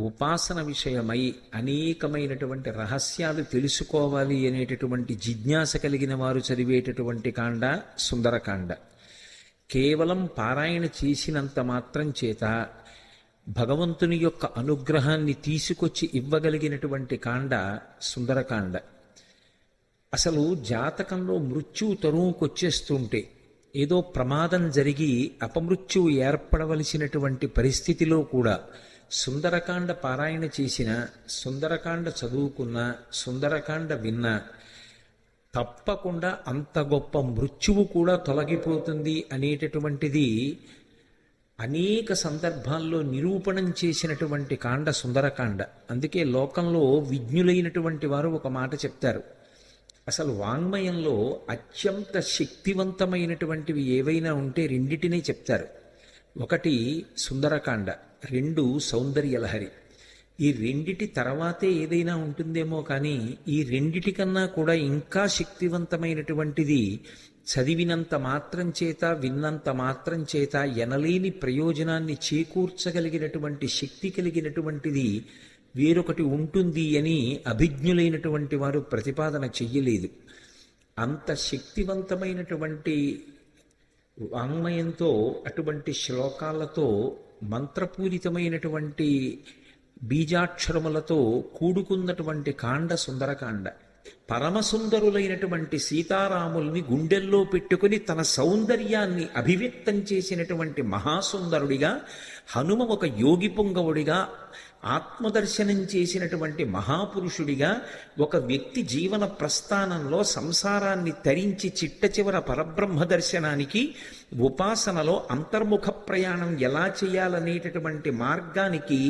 ఉపాసన విషయమై అనేకమైనటువంటి రహస్యాలు తెలుసుకోవాలి అనేటటువంటి జిజ్ఞాస కలిగిన వారు చదివేటటువంటి కాండ సుందరకాండ. కేవలం పారాయణ చేసినంత మాత్రం చేత భగవంతుని యొక్క అనుగ్రహాన్ని తీసుకొచ్చి ఇవ్వగలిగినటువంటి కాండ సుందరకాండ. అసలు జాతకంలో మృత్యువు తరువుకొచ్చేస్తుంటే, ఏదో ప్రమాదం జరిగి అపమృత్యువు ఏర్పడవలసినటువంటి పరిస్థితిలో కూడా సుందరకాండ పారాయణ చేసిన, సుందరకాండ చదువుకున్న, సుందరకాండ విన్న తప్పకుండా అంత గొప్ప మృత్యువు కూడా తొలగిపోతుంది అనేటటువంటిది అనేక సందర్భాల్లో నిరూపణం చేసినటువంటి కాండ సుందరకాండ. అందుకే లోకంలో విజ్ఞులైనటువంటి వారు ఒక మాట చెప్తారు, అసలు వాంగ్మయంలో అత్యంత శక్తివంతమైనటువంటివి ఏవైనా ఉంటే రెండిటినే చెప్తారు. ఒకటి సుందరకాండ, రెండు సౌందర్యలహరి. ఈ రెండిటి తర్వాతే ఏదైనా ఉంటుందేమో కానీ ఈ రెండిటికన్నా కూడా ఇంకా శక్తివంతమైనటువంటిది చదివినంత మాత్రం చేత, విన్నంత మాత్రం చేత ఎనలేని ప్రయోజనాన్ని చేకూర్చగలిగినటువంటి శక్తి కలిగినటువంటిది వేరొకటి ఉంటుంది అని అభిజ్ఞులైనటువంటి వారు ప్రతిపాదన చెయ్యలేదు. అంత శక్తివంతమైనటువంటి వాంగ్మయంతో, అటువంటి శ్లోకాలతో, మంత్రపూరితమైనటువంటి బీజాక్షరములతో కూడుకున్నటువంటి కాండ సుందరకాండ. పరమసుందరులైనటువంటి సీతారాముల్ని గుండెల్లో పెట్టుకుని తన సౌందర్యాన్ని అభివ్యక్తం చేసినటువంటి మహాసుందరుడిగా, హనుమ ఒక యోగి పుంగవుడిగా, ఆత్మదర్శనం చేసినటువంటి మహాపురుషుడిగా, ఒక వ్యక్తి జీవన ప్రస్థానంలో సంసారాన్ని తరించి చిట్ట చివర పరబ్రహ్మ దర్శనానికి ఉపాసనలో అంతర్ముఖ ప్రయాణం ఎలా చేయాలనేటటువంటి మార్గానికి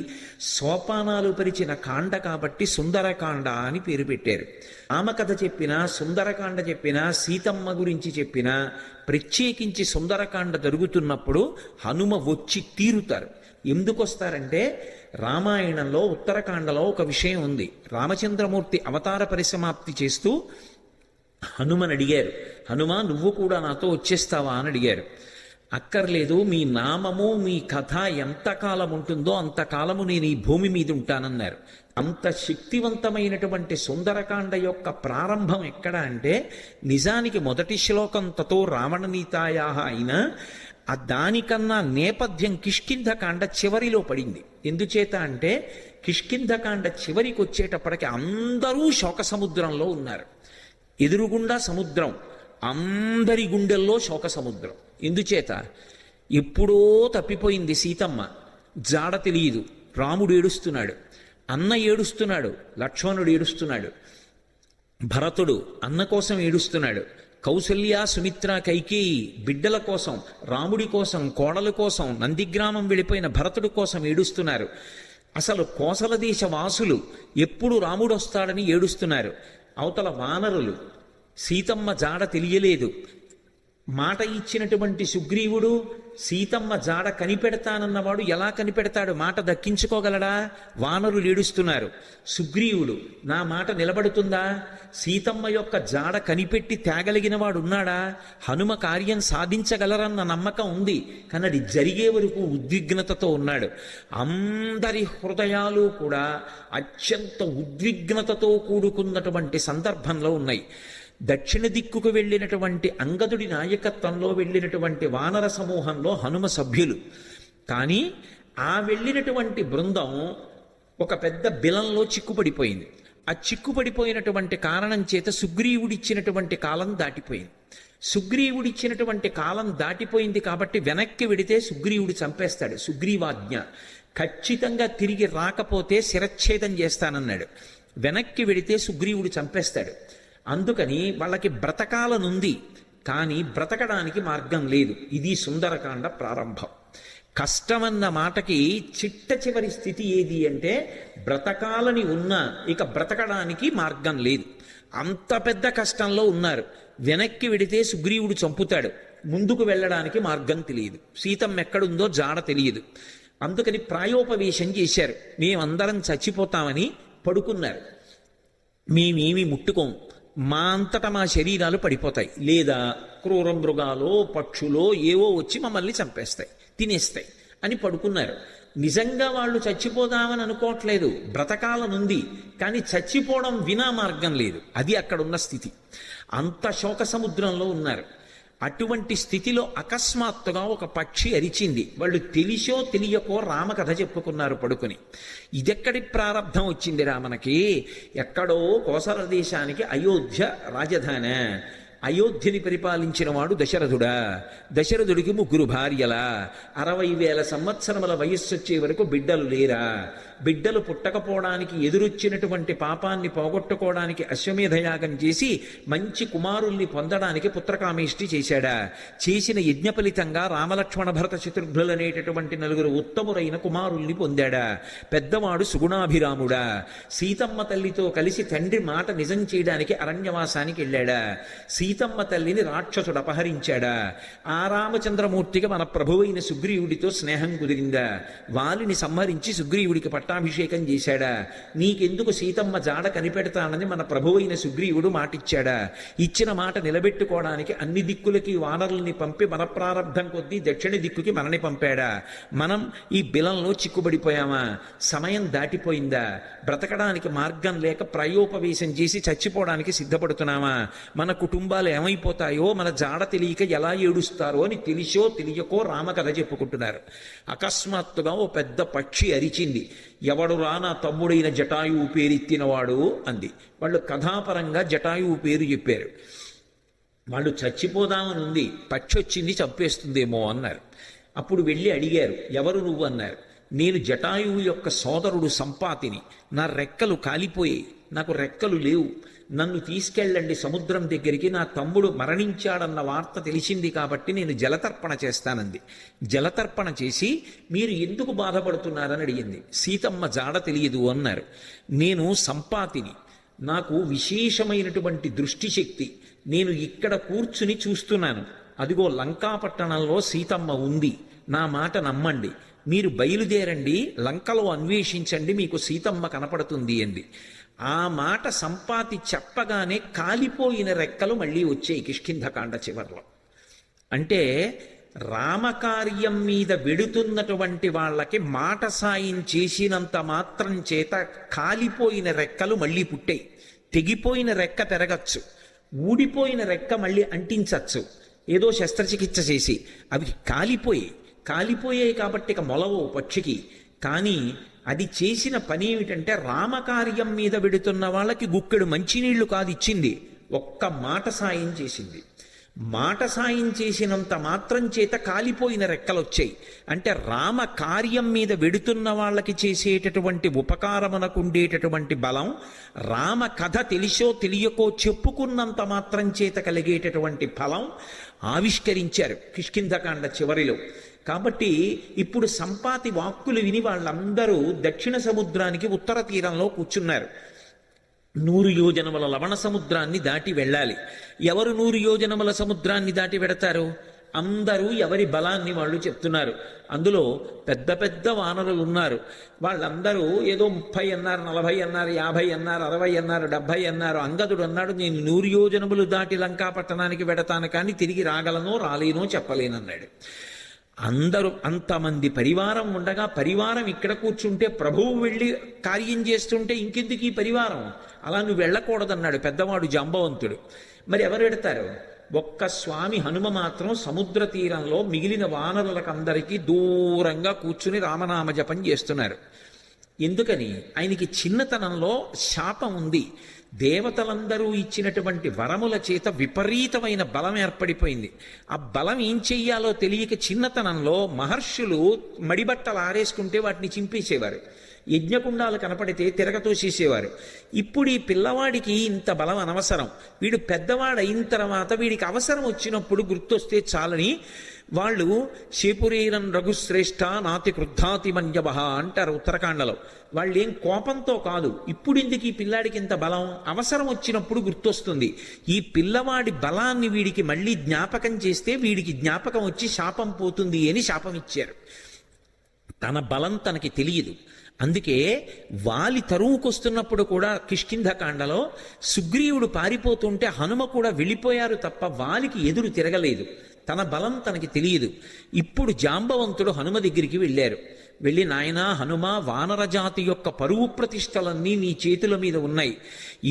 సోపానాలు పరిచిన కాండ కాబట్టి సుందరకాండ అని పేరు పెట్టారు. రామకథ చెప్పినా, సుందరకాండ చెప్పినా, సీతమ్మ గురించి చెప్పినా, ప్రత్యేకించి సుందరకాండ జరుగుతున్నప్పుడు హనుమ వచ్చి తీరుతారు. ఎందుకు వస్తారంటే, రామాయణంలో ఉత్తరకాండలో ఒక విషయం ఉంది. రామచంద్రమూర్తి అవతార పరిసమాప్తి చేస్తూ హనుమని అడిగారు, హనుమ నువ్వు కూడా నాతో వచ్చేస్తావా అని అడిగారు. అక్కర్లేదు, మీ నామము మీ కథ ఎంతకాలం ఉంటుందో అంతకాలము నేను ఈ భూమి మీద ఉంటానన్నారు. అంత శక్తివంతమైనటువంటి సుందరకాండ యొక్క ప్రారంభం ఎక్కడ అంటే, నిజానికి మొదటి శ్లోకం తతో రావణనీతాయా అయినా దానికన్నా నేపథ్యం కిష్కింధకాండ చివరిలో పడింది. ఎందుచేత అంటే కిష్కింధకాండ చివరికి వచ్చేటప్పటికి అందరూ శోక సముద్రంలో ఉన్నారు. ఎదురుగుండా సముద్రం, అందరి గుండెల్లో శోక సముద్రం. ఎందుచేత, ఎప్పుడో తప్పిపోయింది సీతమ్మ, జాడ తెలియదు. రాముడు ఏడుస్తున్నాడు, అన్న ఏడుస్తున్నాడు, లక్ష్మణుడు ఏడుస్తున్నాడు, భరతుడు అన్న కోసం ఏడుస్తున్నాడు, కౌసల్య సుమిత్ర కైకేయి బిడ్డల కోసం, రాముడి కోసం, కోడల కోసం, నందిగ్రామం వెళ్ళిపోయిన భరతుడి కోసం ఏడుస్తున్నారు. అసలు కోసల దేశ వాసులు ఎప్పుడు రాముడు వస్తాడని ఏడుస్తున్నారు. అవతల వానరులు సీతమ్మ జాడ తెలియలేదు. మాట ఇచ్చినటువంటి సుగ్రీవుడు సీతమ్మ జాడ కనిపెడతానన్నవాడు ఎలా కనిపెడతాడు? మాట దక్కించుకోగలడా? వానరులు ఏడుస్తున్నారు. సుగ్రీవుడు నా మాట నిలబడుతుందా? సీతమ్మ యొక్క జాడ కనిపెట్టి తేగలిగిన వాడు ఉన్నాడా? హనుమ కార్యం సాధించగలరన్న నమ్మకం ఉంది, కానీ అది జరిగే వరకు ఉద్విగ్నతతో ఉన్నాడు. అందరి హృదయాలు కూడా అత్యంత ఉద్విగ్నతతో కూడుకున్నటువంటి సందర్భంలో ఉన్నాయి. దక్షిణ దిక్కుకు వెళ్ళినటువంటి అంగదుడి నాయకత్వంలో వెళ్ళినటువంటి వానర సమూహంలో హనుమ సభ్యులు. కానీ ఆ వెళ్ళినటువంటి బృందం ఒక పెద్ద బిలంలో చిక్కుపడిపోయింది. ఆ చిక్కుపడిపోయినటువంటి కారణం చేత సుగ్రీవుడిచ్చినటువంటి కాలం దాటిపోయింది. సుగ్రీవుడిచ్చినటువంటి కాలం దాటిపోయింది కాబట్టి వెనక్కి వెడితే సుగ్రీవుడు చంపేస్తాడు. సుగ్రీవాజ్ఞ, ఖచ్చితంగా తిరిగి రాకపోతే శిరచ్ఛేదం చేస్తానన్నాడు. వెనక్కి వెడితే సుగ్రీవుడు చంపేస్తాడు. అందుకని వాళ్ళకి బ్రతకాలనుంది, కానీ బ్రతకడానికి మార్గం లేదు. ఇది సుందరకాండ ప్రారంభం. కష్టమన్న మాటకి చిట్ట చివరి స్థితి ఏది అంటే, బ్రతకాలని ఉన్నా ఇక బ్రతకడానికి మార్గం లేదు. అంత పెద్ద కష్టంలో ఉన్నారు. వెనక్కి వెడితే సుగ్రీవుడు చంపుతాడు, ముందుకు వెళ్ళడానికి మార్గం తెలియదు, సీతమ్మ ఎక్కడుందో జాడ తెలియదు. అందుకని ప్రాయోపవేశం చేశారు. మేమందరం చచ్చిపోతామని పడుకున్నారు. మేమేమి ముట్టుకోం, మా అంతటా మా శరీరాలు పడిపోతాయి, లేదా క్రూర మృగాలో పక్షులో ఏవో వచ్చి మమ్మల్ని చంపేస్తాయి, తినేస్తాయి అని పడుకున్నారు. నిజంగా వాళ్ళు చచ్చిపోదామని అనుకోవట్లేదు, బ్రతకాలనుంది, కానీ చచ్చిపోవడం వినా మార్గం లేదు. అది అక్కడున్న స్థితి. అంత శోక సముద్రంలో ఉన్నారు. అటువంటి స్థితిలో అకస్మాత్తుగా ఒక పక్షి అరిచింది. వాళ్ళు తెలిసో తెలియకో రామకథ చెప్పుకున్నారు పడుకుని. ఇదెక్కడి ప్రారంధం వచ్చింది రామనకి? ఎక్కడో కోసల దేశానికి అయోధ్య రాజధాని. అయోధ్యని పరిపాలించిన వాడు దశరథుడా. దశరథుడికి 3 భార్యలా. 60,000 సంవత్సరముల వయస్సు వచ్చే వరకు బిడ్డలు లేరా? బిడ్డలు పుట్టకపోవడానికి ఎదురొచ్చినటువంటి పాపాన్ని పోగొట్టుకోవడానికి అశ్వమేధయాగం చేసి మంచి కుమారుల్ని పొందడానికి పుత్రకామేష్టి చేశాడా? చేసిన యజ్ఞ ఫలితంగా రామలక్ష్మణ భరత శత్రుఘ్నులు అనేటటువంటి 4 ఉత్తమురైన కుమారుల్ని పొందాడా? పెద్దవాడు సుగుణాభిరాముడా. సీతమ్మ తల్లితో కలిసి తండ్రి మాట నిజం చేయడానికి అరణ్యవాసానికి వెళ్ళాడా? సీతమ్మ తల్లిని రాక్షసుడు అపహరించాడా? ఆ రామచంద్రమూర్తికి మన ప్రభువైన సుగ్రీవుడితో స్నేహం కుదిరిందా? వాలిని సంహరించి సుగ్రీవుడికి పట్టాభిషేకం చేశాడా? నీకెందుకు సీతమ్మ జాడ కనిపెడతానని మన ప్రభువైన సుగ్రీవుడు మాటిచ్చాడా? ఇచ్చిన మాట నిలబెట్టుకోవడానికి అన్ని దిక్కులకి వానరుల్ని పంపి మన ప్రారంధం కొద్దీ దక్షిణ దిక్కుకి మనని పంపాడా? మనం ఈ బిలంలో చిక్కుబడిపోయామా? సమయం దాటిపోయిందా? బ్రతకడానికి మార్గం లేక ప్రాయోపవేశం చేసి చచ్చిపోవడానికి సిద్ధపడుతున్నామా? మన కుటుంబాలు ఏమైపోతాయో, మన జాడ తెలియక ఎలా ఏడుస్తారో అని తెలిసో తెలియకో రామకథ చెప్పుకుంటున్నారు. అకస్మాత్తుగా ఓ పెద్ద పక్షి అరిచింది. ఎవడురా నా తమ్ముడైన జటాయువు పేరెత్తినవాడు అంది. వాళ్ళు కథాపరంగా జటాయువు పేరు చెప్పారు. వాళ్ళు చచ్చిపోదామని ఉంది, పక్షి వచ్చింది చంపేస్తుందేమో అన్నారు. అప్పుడు వెళ్ళి అడిగారు, ఎవరు నువ్వు అన్నారు. నేను జటాయువు యొక్క సోదరుడు సంపాతిని. నా రెక్కలు కాలిపోయాయి, నాకు రెక్కలు లేవు, నన్ను తీసుకెళ్ళండి సముద్రం దగ్గరికి, నా తమ్ముడు మరణించాడన్న వార్త తెలిసింది కాబట్టి నేను జలతర్పణ చేస్తానంది. జలతర్పణ చేసి మీరు ఎందుకు బాధపడుతున్నారని అడిగింది. సీతమ్మ జాడ తెలియదు అన్నారు. నేను సంపాతిని, నాకు విశేషమైనటువంటి దృష్టిశక్తి, నేను ఇక్కడ కూర్చుని చూస్తున్నాను, అదిగో లంకాపట్టణంలో సీతమ్మ ఉంది, నా మాట నమ్మండి, మీరు బయలుదేరండి, లంకలో అన్వేషించండి, మీకు సీతమ్మ కనపడుతుంది అంది. ఆ మాట సంపాతి చెప్పగానే కాలిపోయిన రెక్కలు మళ్ళీ వచ్చాయి కిష్కింధకాండ చివర్లో. అంటే రామకార్యం మీద వెడుతున్నటువంటి వాళ్ళకి మాట సాయం చేసినంత మాత్రం చేత కాలిపోయిన రెక్కలు మళ్ళీ పుట్టాయి. తెగిపోయిన రెక్క పెరగచ్చు, ఊడిపోయిన రెక్క మళ్ళీ అంటించచ్చు, ఏదో శస్త్రచికిత్స చేసి. అవి కాలిపోయాయి కాబట్టి ఇక మొలవు పక్షికి. కానీ అది చేసిన పని ఏమిటంటే రామకార్యం మీద వెడుతున్న వాళ్ళకి గుక్కెడు మంచినీళ్లు కాదు ఇచ్చింది, ఒక్క మాట సాయం చేసింది. మాట సాయం చేసినంత మాత్రం చేత కాలిపోయిన రెక్కలు వచ్చాయి. అంటే రామ కార్యం మీద వెడుతున్న వాళ్ళకి చేసేటటువంటి ఉపకారమునకు ఉండేటటువంటి బలం, రామ కథ తెలిసో తెలియకో చెప్పుకున్నంత మాత్రం చేత కలిగేటటువంటి ఫలం ఆవిష్కరించారు కిష్కింధకాండ చివరిలో. కాబట్టి ఇప్పుడు సంపాతి వాక్కులు విని వాళ్ళందరూ దక్షిణ సముద్రానికి ఉత్తర తీరంలో కూర్చున్నారు. 100 యోజనముల లవణ సముద్రాన్ని దాటి వెళ్ళాలి. ఎవరు 100 యోజనముల సముద్రాన్ని దాటి వెడతారు? అందరూ ఎవరి బలాన్ని వాళ్ళు చెప్తున్నారు. అందులో పెద్ద పెద్ద వానరులు ఉన్నారు. వాళ్ళందరూ ఏదో 30 అన్నారు, 40 అన్నారు, 50 అన్నారు, 60 అన్నారు, 70 అన్నారు. అంగదుడు అన్నాడు, నేను 100 యోజనములు దాటి లంకాపట్టణానికి వెడతాను, కానీ తిరిగి రాగలనో రాలేనో చెప్పలేనన్నాడు. అందరూ అంతమంది పరివారం ఉండగా, పరివారం ఇక్కడ కూర్చుంటే ప్రభువు వెళ్ళి కార్యం చేస్తుంటే ఇంకెందుకు ఈ పరివారం, అలా నువ్వు వెళ్ళకూడదన్నాడు పెద్దవాడు జాంబవంతుడు. మరి ఎవరు పెడతారు? ఒక్క స్వామి హనుమ మాత్రం సముద్ర తీరంలో మిగిలిన వానరులకందరికీ దూరంగా కూర్చుని రామనామ జపం చేస్తున్నారు. ఎందుకని? ఆయనకి చిన్నతనంలో శాపం ఉంది. దేవతలందరూ ఇచ్చినటువంటి వరముల చేత విపరీతమైన బలం ఏర్పడిపోయింది. ఆ బలం ఏం చెయ్యాలో తెలియక చిన్నతనంలో మహర్షులు మడిబట్టలు ఆరేసుకుంటే వాటిని చింపేసేవారు, యజ్ఞకుండాలు కనపడితే తిరగతోసేసేవారు. ఇప్పుడు ఈ పిల్లవాడికి ఇంత బలం అనవసరం, వీడు పెద్దవాడైన తర్వాత వీడికి అవసరం వచ్చినప్పుడు గుర్తొస్తే చాలని వాళ్ళు శేపురీరం రఘుశ్రేష్ఠ నాతి క్రుద్ధాతి మన్యవహ అంటారు ఉత్తరాఖండలో. వాళ్ళేం కోపంతో కాదు, ఇప్పుడు ఎందుకు ఈ పిల్లాడికి ఇంత బలం, అవసరం వచ్చినప్పుడు గుర్తొస్తుంది. ఈ పిల్లవాడి బలాన్ని వీడికి మళ్ళీ జ్ఞాపకం చేస్తే వీడికి జ్ఞాపకం వచ్చి శాపం పోతుంది అని శాపం ఇచ్చారు. తన బలం తనకి తెలియదు. అందుకే వాలి తరువుకొస్తున్నప్పుడు కూడా కిష్కింధకాండలో సుగ్రీవుడు పారిపోతుంటే హనుమ కూడా వెళ్ళిపోయారు తప్ప వాలికి ఎదురు తిరగలేదు. తన బలం తనకి తెలియదు. ఇప్పుడు జాంబవంతుడు హనుమ దగ్గరికి వెళ్ళారు. వెళ్ళి నాయనా హనుమ, వానరజాతి యొక్క పరువు ప్రతిష్టలన్నీ నీ చేతుల మీద ఉన్నాయి.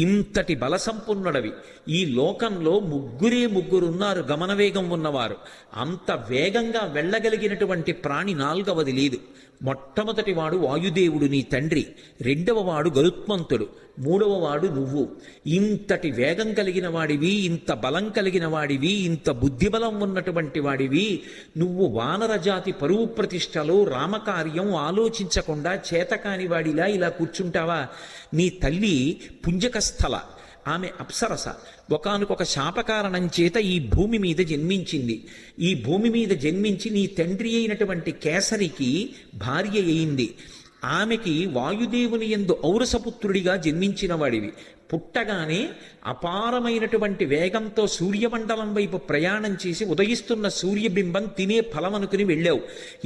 ఇంతటి బలసంపన్నుడవి. ఈ లోకంలో ముగ్గురున్నారు గమనవేగం ఉన్నవారు. అంత వేగంగా వెళ్ళగలిగినటువంటి ప్రాణి నాల్గవది లేదు. మొట్టమొదటి వాడు వాయుదేవుడు నీ తండ్రి, రెండవ వాడు గరుత్మంతుడు, మూడవ వాడు నువ్వు. ఇంతటి వేగం కలిగిన వాడివి, ఇంత బలం కలిగిన వాడివి, ఇంత బుద్ధిబలం ఉన్నటువంటి వాడివి. నువ్వు వానరజాతి పరువు ప్రతిష్టలో రామకార్యం ఆలోచించకుండా చేతకాని వాడిలా ఇలా కూర్చుంటావా? నీ తల్లి పుంజకస్థల, ఆమె అప్సరస. ఒకానొక శాపకారణం చేత ఈ భూమి మీద జన్మించింది. ఈ భూమి మీద జన్మించి నీ తండ్రి అయినటువంటి కేసరికి భార్య అయింది. ఆమెకి వాయుదేవుని యందు ఔరసపుత్రుడిగా జన్మించిన వాడివి. పుట్టగానే అపారమైనటువంటి వేగంతో సూర్యమండలం వైపు ప్రయాణం చేసి ఉదయిస్తున్న సూర్యబింబం తినే ఫలం అనుకుని వెళ్ళావు.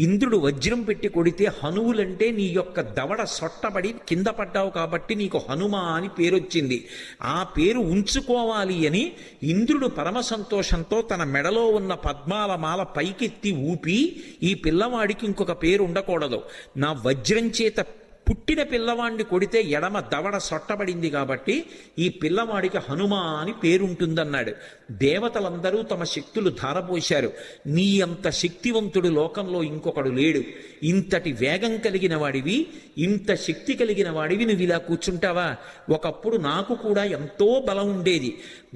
ఇంద్రుడు వజ్రం పెట్టి కొడితే హనువులంటే నీ యొక్క దవడ సొట్టబడి కింద పడ్డావు కాబట్టి నీకు హనుమ అని పేరొచ్చింది. ఆ పేరు ఉంచుకోవాలి అని ఇంద్రుడు పరమ సంతోషంతో తన మెడలో ఉన్న పద్మాల మాల పైకెత్తి ఊపి, ఈ పిల్లవాడికి ఇంకొక పేరు ఉండకూడదు, నా వజ్రం చేత పుట్టిన పిల్లవాడిని కొడితే ఎడమ దవడ సొట్టబడింది కాబట్టి ఈ పిల్లవాడికి హనుమ అని పేరుంటుందన్నాడు. దేవతలందరూ తమ శక్తులు ధారపోశారు. నీ అంత శక్తివంతుడు లోకంలో ఇంకొకడు లేడు. ఇంతటి వేగం కలిగిన వాడివి, ఇంత శక్తి కలిగిన వాడివి, నువ్వు ఇలా కూర్చుంటావా? ఒకప్పుడు నాకు కూడా ఎంతో బలం ఉండేది.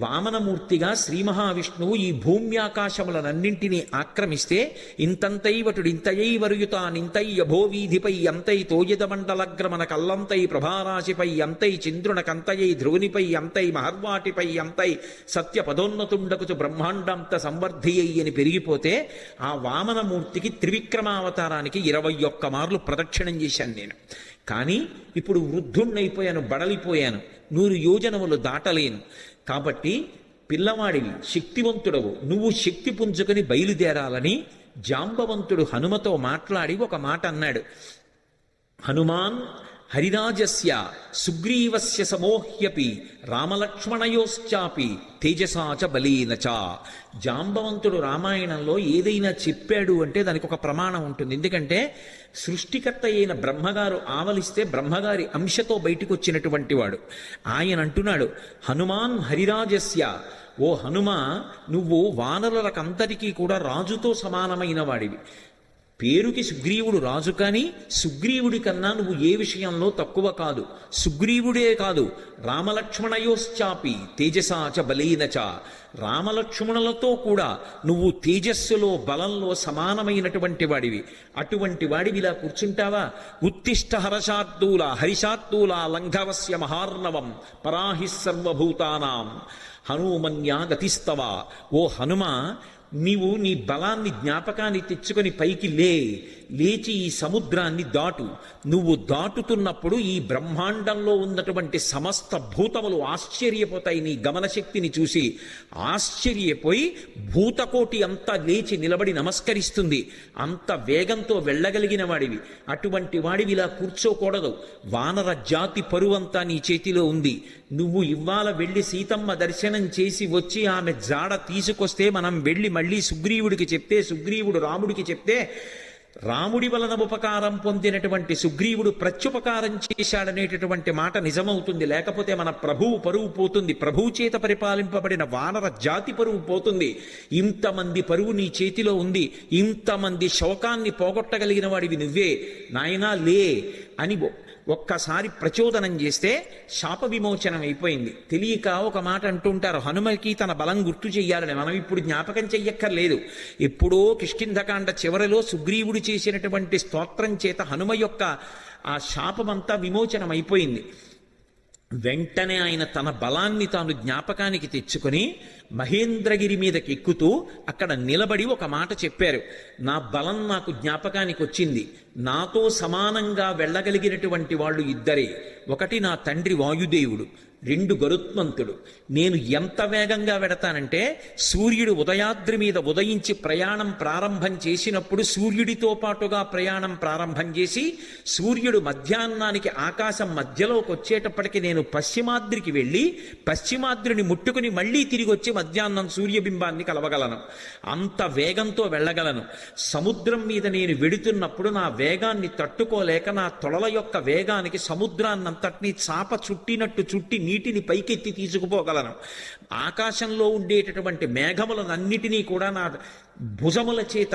వామనమూర్తిగా శ్రీ మహావిష్ణువు ఈ భూమ్యాకాశములనన్నింటినీ ఆక్రమిస్తే ఇంతంతైవటుడు ఇంతయై వరుయుతానింతై అభోవీధిపై అంతై తోయదమండలగ్రమణ కల్లంతై ప్రభారాశిపై అంతై చంద్రునకంతయై ధ్రువునిపై అంతై మహర్వాటిపై అంతై సత్య పదోన్నతుండకుచు బ్రహ్మాండంత సంవర్ధియ్యి అని పెరిగిపోతే ఆ వామనమూర్తికి త్రివిక్రమావతారానికి 21 మార్లు ప్రదక్షిణం చేశాను నేను. కానీ ఇప్పుడు వృద్ధుణ్ణైపోయాను, బడలిపోయాను, 100 యోజనములు దాటలేను. కాబట్టి పిల్లవాడివి, శక్తివంతుడవు, నువ్వు శక్తి పుంజుకొని బయలుదేరాలని జాంబవంతుడు హనుమతో మాట్లాడి ఒక మాట అన్నాడు. హనుమాన్ హరిరాజస్య సుగ్రీవస్య సమోహ్యపి రామలక్ష్మణయోశ్చాపి తేజసాచ బలీనచ. జాంబవంతుడు రామాయణంలో ఏదైనా చెప్పాడు అంటే దానికి ఒక ప్రమాణం ఉంటుంది. ఎందుకంటే సృష్టికర్త అయిన బ్రహ్మగారు ఆవలిస్తే బ్రహ్మగారి అంశతో బయటికి వచ్చినటువంటి వాడు. ఆయన అంటున్నాడు, హనుమాన్ హరిరాజస్య, ఓ హనుమ, నువ్వు వానరులకందరికీ కూడా రాజుతో సమానమైన వాడివి. పేరుకి సుగ్రీవుడు రాజు, కానీ సుగ్రీవుడి కన్నా నువ్వు ఏ విషయంలో తక్కువ కాదు. సుగ్రీవుడే కాదు, రామలక్ష్మణయోశ్చాపి తేజసాచ బలీనచ, రామలక్ష్మణులతో కూడా నువ్వు తేజస్సులో బలంలో సమానమైనటువంటి వాడివి. అటువంటి వాడివి ఇలా కూర్చుంటావా? ఉత్తిష్ట హర్షార్దూల హరిషార్దూల లంఘవస్య మహార్ణవం పరాహి సర్వభూతానాం హనుమన్యా గతిస్తవ. ఓ హనుమ, నీవు నీ బలాన్ని జ్ఞాపకాన్ని తెచ్చుకొని పైకి లేచి ఈ సముద్రాన్ని దాటు. నువ్వు దాటుతున్నప్పుడు ఈ బ్రహ్మాండంలో ఉన్నటువంటి సమస్త భూతములు ఆశ్చర్యపోతాయి నీ గమనశక్తిని చూసి. ఆశ్చర్యపోయి భూతకోటి అంతా లేచి నిలబడి నమస్కరిస్తుంది. అంత వేగంతో వెళ్ళగలిగిన వాడివి. అటువంటి వాడివి ఇలా కూర్చోకూడదు. వానర జాతి పరువంతా నీ చేతిలో ఉంది. నువ్వు ఇవాళ వెళ్ళి సీతమ్మ దర్శనం చేసి వచ్చి ఆమె జాడ తీసుకొస్తే మనం వెళ్ళి మళ్ళీ సుగ్రీవుడికి చెప్తే, సుగ్రీవుడు రాముడికి చెప్తే, రాముడి వలన ఉపకారం పొందినటువంటి సుగ్రీవుడు ప్రత్యుపకారం చేశాడనేటటువంటి మాట నిజమవుతుంది. లేకపోతే మన ప్రభువు పరువు పోతుంది. ప్రభువు చేత పరిపాలింపబడిన వానర జాతి పరువు పోతుంది. ఇంతమంది పరువు నీ చేతిలో ఉంది. ఇంతమంది శోకాన్ని పోగొట్టగలిగిన వాడివి నువ్వే. నాయనా లే అని ఒక్కసారి ప్రచోదనం చేస్తే శాప విమోచనం అయిపోయింది. తెలియక ఒక మాట అంటుంటారు, హనుమకి తన బలం గుర్తు చెయ్యాలని. మనం ఇప్పుడు జ్ఞాపకం చెయ్యక్కర్లేదు. ఎప్పుడో కిష్కింధకాండ చివరిలో సుగ్రీవుడు చేసినటువంటి స్తోత్రం చేత హనుమ యొక్క ఆ శాపమంతా విమోచనం అయిపోయింది. వెంటనే ఆయన తన బలాన్ని తాను జ్ఞాపకానికి తెచ్చుకొని మహేంద్రగిరి మీదకి ఎక్కుతూ అక్కడ నిలబడి ఒక మాట చెప్పారు. నా బలం నాకు జ్ఞాపకానికి వచ్చింది. నాతో సమానంగా వెళ్ళగలిగినటువంటి వాళ్ళు ఇద్దరే. ఒకటి నా తండ్రి వాయుదేవుడు, 2 గరుత్మంతుడు. నేను ఎంత వేగంగా వెడతానంటే సూర్యుడు ఉదయాద్రి మీద ఉదయించి ప్రయాణం ప్రారంభం చేసినప్పుడు సూర్యుడితో పాటుగా ప్రయాణం ప్రారంభం చేసి సూర్యుడు మధ్యాహ్నానికి ఆకాశం మధ్యలోకి వచ్చేటప్పటికి నేను పశ్చిమాద్రికి వెళ్ళి పశ్చిమాద్రిని ముట్టుకుని మళ్ళీ తిరిగి వచ్చి మధ్యాహ్నం సూర్యబింబాన్ని కలవగలను. అంత వేగంతో వెళ్ళగలను. సముద్రం మీద నేను వెడుతున్నప్పుడు నా వేగాన్ని తట్టుకోలేక నా తొడల యొక్క వేగానికి సముద్రాన్నంతటినీ చాప చుట్టినట్టు చుట్టి నీటిని పైకెత్తి తీసుకుపోగలను. ఆకాశంలో ఉండేటటువంటి మేఘములనన్నిటినీ కూడా నా భుజముల చేత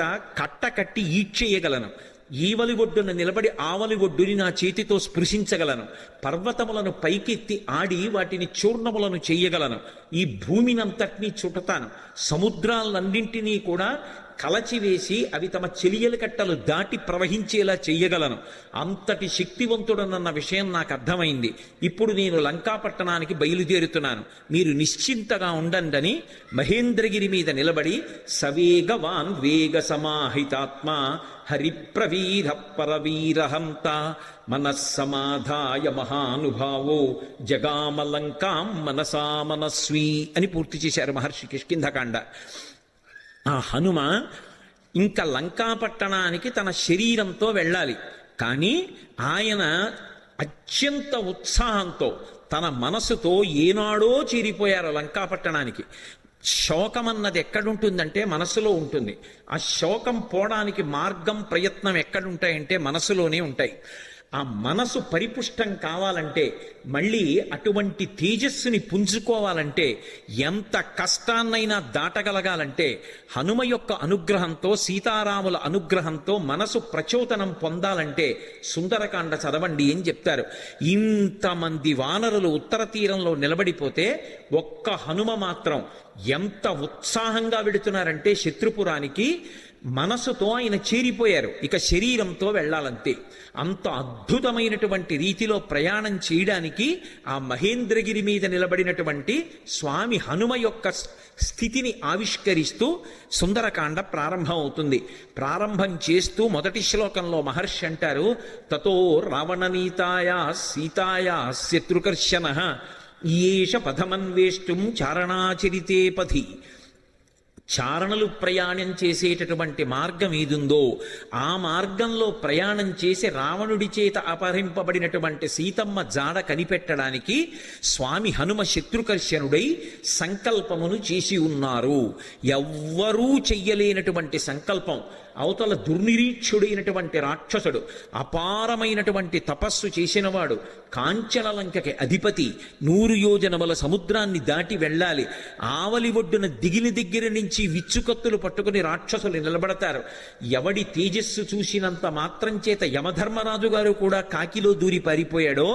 కట్టి ఈడ్చేయగలను. ఈవలి ఒడ్డున నిలబడి ఆవలి ఒడ్డుని నా చేతితో స్పృశించగలను. పర్వతములను పైకెత్తి ఆడి వాటిని చూర్ణములను చెయ్యగలను. ఈ భూమినంతటినీ చుట్టతాను. సముద్రాలన్నింటినీ కూడా కలచివేసి అవి తమ చెలియల కట్టలు దాటి ప్రవహించేలా చెయ్యగలను. అంతటి శక్తివంతుడనన్న విషయం నాకు అర్థమైంది. ఇప్పుడు నేను లంకాపట్టణానికి బయలుదేరుతున్నాను, మీరు నిశ్చింతగా ఉండండి మహేంద్రగిరి మీద నిలబడి సవేగవాన్ వేగ సమాహితాత్మ హరిప్రవీర పరవీరహంత మనస్సమాధాయ మహానుభావో జగామలంకాం మనసా మనస్వీ అని పూర్తి చేశారు మహర్షి కిష్కింధకాండ. ఆ హనుమ ఇంకా లంకాపట్టణానికి తన శరీరంతో వెళ్ళాలి. కానీ ఆయన అత్యంత ఉత్సాహంతో తన మనసుతో ఏనాడో చేరిపోయారు లంకాపట్టణానికి. శోకం అన్నది ఎక్కడుంటుందంటే మనసులో ఉంటుంది. ఆ శోకం పోవడానికి మార్గం ప్రయత్నం ఎక్కడుంటాయంటే మనసులోనే ఉంటాయి. ఆ మనసు పరిపుష్టం కావాలంటే, మళ్ళీ అటువంటి తేజస్సుని పుంజుకోవాలంటే, ఎంత కష్టాన్నైనా దాటగలగాలంటే హనుమ యొక్క అనుగ్రహంతో, సీతారాముల అనుగ్రహంతో మనసు ప్రచోదనం పొందాలంటే సుందరకాండ చదవండి అని చెప్తారు. ఇంతమంది వానరులు ఉత్తర తీరంలో నిలబడిపోతే ఒక్క హనుమ మాత్రం ఎంత ఉత్సాహంగా వెడుతున్నారంటే శత్రుపురానికి మనసుతో ఆయన చేరిపోయారు. ఇక శరీరంతో వెళ్ళాలంతే. అంత అద్భుతమైనటువంటి రీతిలో ప్రయాణం చేయడానికి ఆ మహేంద్రగిరి మీద నిలబడినటువంటి స్వామి హనుమ యొక్క స్థితిని ఆవిష్కరిస్తూ సుందరకాండ ప్రారంభం అవుతుంది. ప్రారంభం చేస్తూ మొదటి శ్లోకంలో మహర్షి అంటారు, తతో రావణనీతాయా సీతాయా శత్రుకర్షణ ఈయేష పథమన్వేష్టం చారణాచరితే పథి. చారణలు ప్రయాణం చేసేటటువంటి మార్గం ఏదుందో ఆ మార్గంలో ప్రయాణం చేసి రావణుడి చేత అపహరింపబడినటువంటి సీతమ్మ జాడ కనిపెట్టడానికి స్వామి హనుమ శత్రుకర్షణుడై సంకల్పమును చేసి ఉన్నారు. ఎవ్వరూ చెయ్యలేనటువంటి సంకల్పం. అవతల దుర్నిరీక్షుడైనటువంటి రాక్షసుడు, అపారమైనటువంటి తపస్సు చేసినవాడు, కాంచనలంకకి అధిపతి, 100 యోజనముల సముద్రాన్ని దాటి వెళ్ళాలి. ఆవలి ఒడ్డున దిగిన దగ్గర నుంచి విచ్చుకత్తులు పట్టుకుని రాక్షసులు నిలబడతారు. ఎవడి తేజస్సు చూసినంత మాత్రం చేత యమధర్మరాజు గారు కూడా కాకిలో దూరి పారిపోయాడో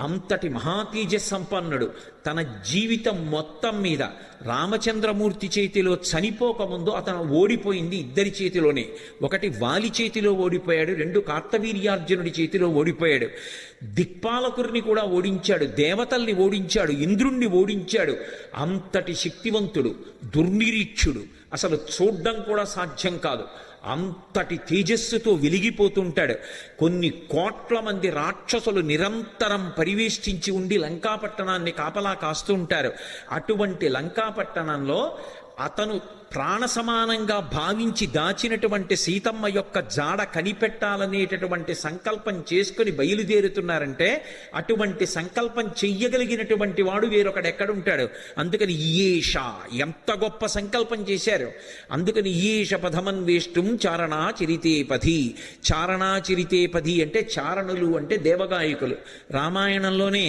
అంతటి మహాతేజస్ సంపన్నుడు. తన జీవితం మొత్తం మీద రామచంద్రమూర్తి చేతిలో చనిపోకముందు అతను ఓడిపోయింది 2 చేతిలోనే. ఒకటి వాలి చేతిలో ఓడిపోయాడు, 2 కార్తవీర్యార్జునుడి చేతిలో ఓడిపోయాడు. దిక్పాలకుడిని కూడా ఓడించాడు, దేవతల్ని ఓడించాడు, ఇంద్రుణ్ణి ఓడించాడు. అంతటి శక్తివంతుడు, దుర్నిరీక్షుడు, అసలు చూడ్డం కూడా సాధ్యం కాదు. అంతటి తేజస్సుతో వెలిగిపోతుంటాడు. కొన్ని కోట్ల మంది రాక్షసులు నిరంతరం పరివేష్టించి ఉండి లంకాపట్టణాన్ని కాపలా కాస్తూ ఉంటారు. అటువంటి లంకాపట్టణంలో అతను ప్రాణ సమానంగా భావించి దాచినటువంటి సీతమ్మ యొక్క జాడ కనిపెట్టాలనేటటువంటి సంకల్పం చేసుకుని బయలుదేరుతున్నారంటే అటువంటి సంకల్పం చెయ్యగలిగినటువంటి వాడు వేరొకడెక్కడుంటాడు. అందుకని ఈయేష, ఎంత గొప్ప సంకల్పం చేశారు. అందుకని ఈయేష పథమన్వేష్టం చారణాచరితే పథి. చారణాచరితే పథి అంటే చారణులు అంటే దేవగాయకులు. రామాయణంలోనే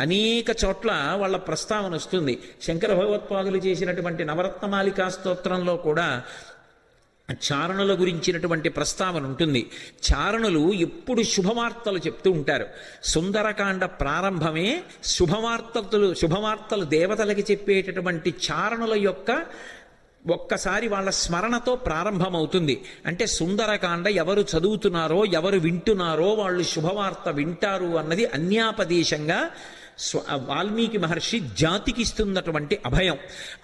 అనేక చోట్ల వాళ్ళ ప్రస్తావన వస్తుంది. శంకర భగవత్పాదులు చేసినటువంటి నవరత్నమాలికా స్తోత్రంలో కూడా చారణుల గురించినటువంటి ప్రస్తావన ఉంటుంది. చారణులు ఎప్పుడు శుభవార్తలు చెప్తూ ఉంటారు. సుందరకాండ ప్రారంభమే శుభవార్తలు దేవతలకి చెప్పేటటువంటి చారణుల యొక్క ఒక్కసారి వాళ్ళ స్మరణతో ప్రారంభమవుతుంది. అంటే సుందరకాండ ఎవరు చదువుతున్నారో, ఎవరు వింటున్నారో వాళ్ళు శుభవార్త వింటారు అన్నది అన్యాపదేశంగా వాల్మీకి మహర్షి జాతికి ఇస్తున్నటువంటి అభయం.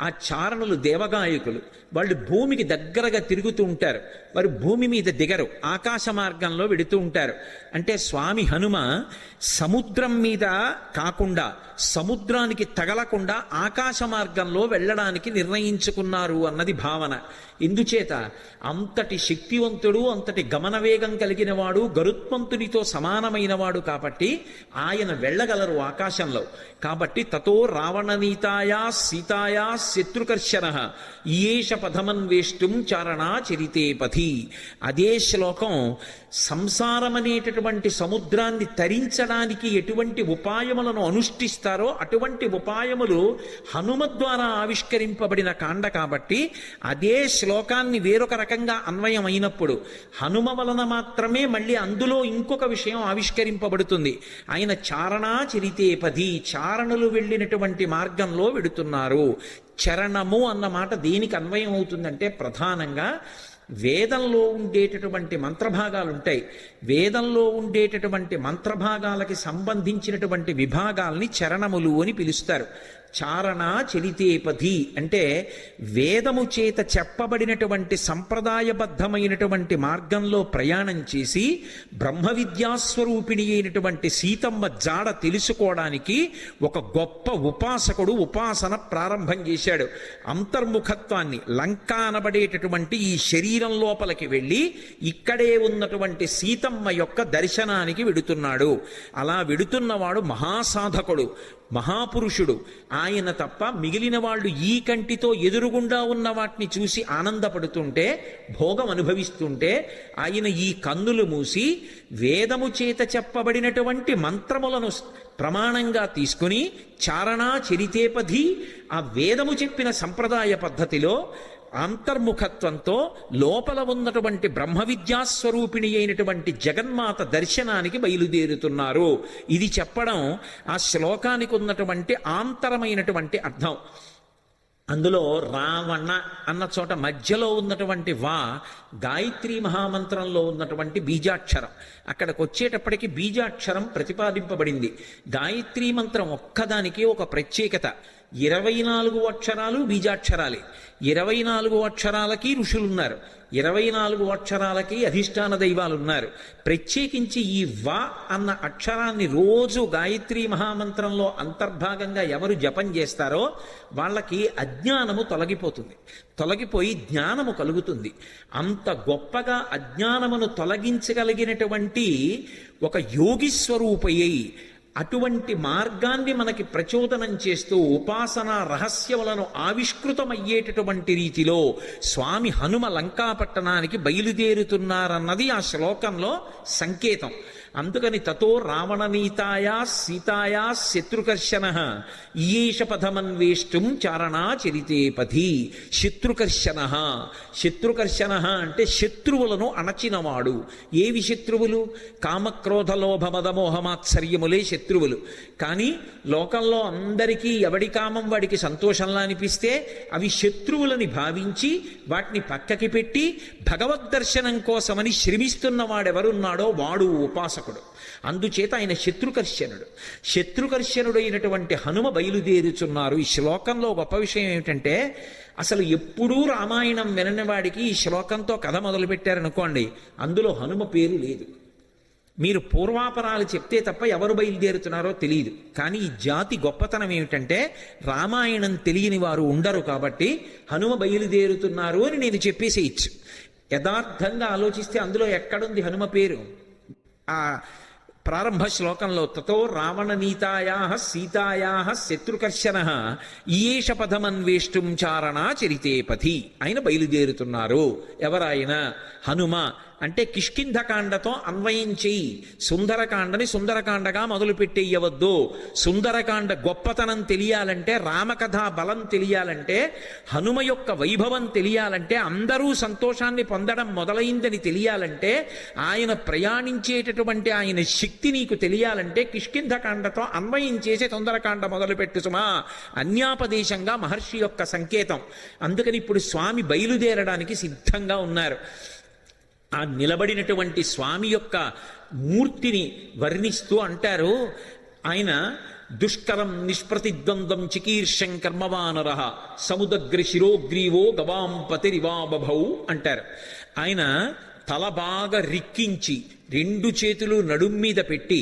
ఆ చారణులు దేవగాయకులు. వాళ్ళు భూమికి దగ్గరగా తిరుగుతూ ఉంటారు. వారు భూమి మీద దిగరు, ఆకాశ మార్గంలో వెడుతూ ఉంటారు. అంటే స్వామి హనుమ సముద్రం మీద కాకుండా, సముద్రానికి తగలకుండా ఆకాశ మార్గంలో వెళ్ళడానికి నిర్ణయించుకున్నారు అన్నది భావన. ఎందుచేత అంతటి శక్తివంతుడు, అంతటి గమనవేగం కలిగిన వాడు, గరుత్మంతునితో సమానమైన వాడు కాబట్టి ఆయన వెళ్ళగలరు ఆకాశంలో. అంశంలో. కాబట్టి తతో రావణనీతాయా సీతాయా శత్రుకర్షణ ఈయేష పథమన్వేష్టం చారణా చరితే పథి. అదే శ్లోకం సంసారమనేటటువంటి సముద్రాన్ని తరించడానికి ఎటువంటి ఉపాయములను అనుష్ఠిస్తారో అటువంటి ఉపాయములు హనుమ ద్వారా ఆవిష్కరింపబడిన కాండ కాబట్టి అదే శ్లోకాన్ని వేరొక రకంగా అన్వయం అయినప్పుడు హనుమ వలన మాత్రమే మళ్ళీ అందులో ఇంకొక విషయం ఆవిష్కరింపబడుతుంది. ఆయన చారణా చరితే పథి, చారణులు వెళ్ళినటువంటి మార్గంలో వెడుతున్నారు. చరణము అన్న మాట దేనికి అన్వయం అవుతుందంటే ప్రధానంగా వేదంలో ఉండేటటువంటి మంత్రభాగాలు ఉంటాయి. వేదంలో ఉండేటటువంటి మంత్రభాగాలకి సంబంధించినటువంటి విభాగాల్ని చరణములు అని పిలుస్తారు. చారణ చరితేపథి అంటే వేదము చేత చెప్పబడినటువంటి సంప్రదాయబద్ధమైనటువంటి మార్గంలో ప్రయాణం చేసి బ్రహ్మ విద్యాస్వరూపిణి అయినటువంటి సీతమ్మ జాడ తెలుసుకోవడానికి ఒక గొప్ప ఉపాసకుడు ఉపాసన ప్రారంభం చేశాడు. అంతర్ముఖత్వాన్ని, లంక అనబడేటటువంటి ఈ శరీరం లోపలికి వెళ్ళి ఇక్కడే ఉన్నటువంటి సీతమ్మ యొక్క దర్శనానికి వెడుతున్నాడు. అలా వెడుతున్నవాడు మహాసాధకుడు, మహాపురుషుడు. ఆయన తప్ప మిగిలిన వాళ్ళు ఈ కంటితో ఎదురుగుండా ఉన్న వాటిని చూసి ఆనందపడుతుంటే, భోగం అనుభవిస్తుంటే, ఆయన ఈ కన్నులు మూసి వేదము చేత చెప్పబడినటువంటి మంత్రములను ప్రమాణంగా తీసుకుని చారణా చరితేపథి, ఆ వేదము చెప్పిన సంప్రదాయ పద్ధతిలో అంతర్ముఖత్వంతో లోపల ఉన్నటువంటి బ్రహ్మ విద్యాస్వరూపిణి అయినటువంటి జగన్మాత దర్శనానికి బయలుదేరుతున్నారు. ఇది చెప్పడం ఆ శ్లోకానికి ఉన్నటువంటి ఆంతరమైనటువంటి అర్థం. అందులో రావణ అన్న చోట మధ్యలో ఉన్నటువంటి వా గాయత్రీ మహామంత్రంలో ఉన్నటువంటి బీజాక్షరం. అక్కడికి వచ్చేటప్పటికి బీజాక్షరం ప్రతిపాదింపబడింది. గాయత్రీ మంత్రం ఒక్కదానికి ఒక ప్రత్యేకత. 24 అక్షరాలు బీజాక్షరాలే. 24 అక్షరాలకి ఋషులున్నారు, 24 అక్షరాలకి అధిష్టాన దైవాలున్నారు. ప్రత్యేకించి ఈ వా అన్న అక్షరాన్ని రోజు గాయత్రీ మహామంత్రంలో అంతర్భాగంగా ఎవరు జపం చేస్తారో వాళ్ళకి అజ్ఞానము తొలగిపోయి జ్ఞానము కలుగుతుంది. అంత గొప్పగా అజ్ఞానమును తొలగించగలిగినటువంటి ఒక యోగి స్వరూపయ్యి అటువంటి మార్గాన్ని మనకి ప్రచోదనం చేస్తూ ఉపాసనా రహస్యములను ఆవిష్కృతమయ్యేటటువంటి రీతిలో స్వామి హనుమ లంకాపట్టణానికి బయలుదేరుతున్నారన్నది ఆ శ్లోకంలో సంకేతం. అందుకని తతో రావణనీతాయా సీతాయా శత్రుకర్షణ ఈయేష పథమన్వేష్టం చారణా చరితే పథి. శత్రుకర్షణ అంటే శత్రువులను అణచినవాడు. ఏవి శత్రువులు? కామక్రోధ లోభ మదమోహమాత్సర్యములే శత్రువులు. కానీ లోకంలో అందరికీ ఎవడి కామం వాడికి సంతోషంలా అనిపిస్తే అవి శత్రువులని భావించి వాటిని పక్కకి పెట్టి భగవద్ దర్శనం కోసమని శ్రమిస్తున్న వాడెవరున్నాడో వాడు ఉపాసకుడు. అందుచేత ఆయన శత్రుకర్షణుడైనటువంటి హనుమ బయలుదేరుచున్నారు. ఈ శ్లోకంలో గొప్ప విషయం ఏమిటంటే అసలు ఎప్పుడూ రామాయణం వినని వాడికి ఈ శ్లోకంతో కథ మొదలుపెట్టారనుకోండి, అందులో హనుమ పేరు లేదు. మీరు పూర్వాపరాలు చెప్తే తప్ప ఎవరు బయలుదేరుతున్నారో తెలియదు. కానీ ఈ జాతి గొప్పతనం ఏమిటంటే రామాయణం తెలియని వారు ఉండరు కాబట్టి హనుమ బయలుదేరుతున్నారు అని నేను చెప్పేసేయచ్చు. యథార్థంగా ఆలోచిస్తే అందులో ఎక్కడుంది హనుమ పేరు? ఆ ప్రారంభ శ్లోకంలో తతో రావణనీతాయా సీతాయా శత్రుకర్షణ ఈయేష పథమన్వేష్టం చారణా చరితే పథి. ఆయన బయలుదేరుతున్నారు. ఎవరాయన? హనుమ. అంటే కిష్కింధకాండతో అన్వయం చెయ్యి. సుందరకాండని సుందరకాండగా మొదలుపెట్టేయవద్దు. సుందరకాండ గొప్పతనం తెలియాలంటే, రామకథా బలం తెలియాలంటే, హనుమ యొక్క వైభవం తెలియాలంటే, అందరూ సంతోషాన్ని పొందడం మొదలైందని తెలియాలంటే, ఆయన ప్రయాణించేటటువంటి ఆయన శక్తి నీకు తెలియాలంటే కిష్కింధకాండతో అన్వయం చేసే సుందరకాండ మొదలుపెట్టు సుమా. అన్యాపదేశంగా మహర్షి యొక్క సంకేతం. అందుకని ఇప్పుడు స్వామి బయలుదేరడానికి సిద్ధంగా ఉన్నారు. ఆ నిలబడినటువంటి స్వామి యొక్క మూర్తిని వర్ణిస్తూ అంటారు ఆయన, దుష్కరం నిష్ప్రతిద్వంద్వం చికీర్షం కర్మవానర సముదగ్ర శిరోగ్రీవో గవాంపతిరివాబభౌ అంటారు. ఆయన తల బాగా రిక్కించి 2 చేతులు నడుం మీద పెట్టి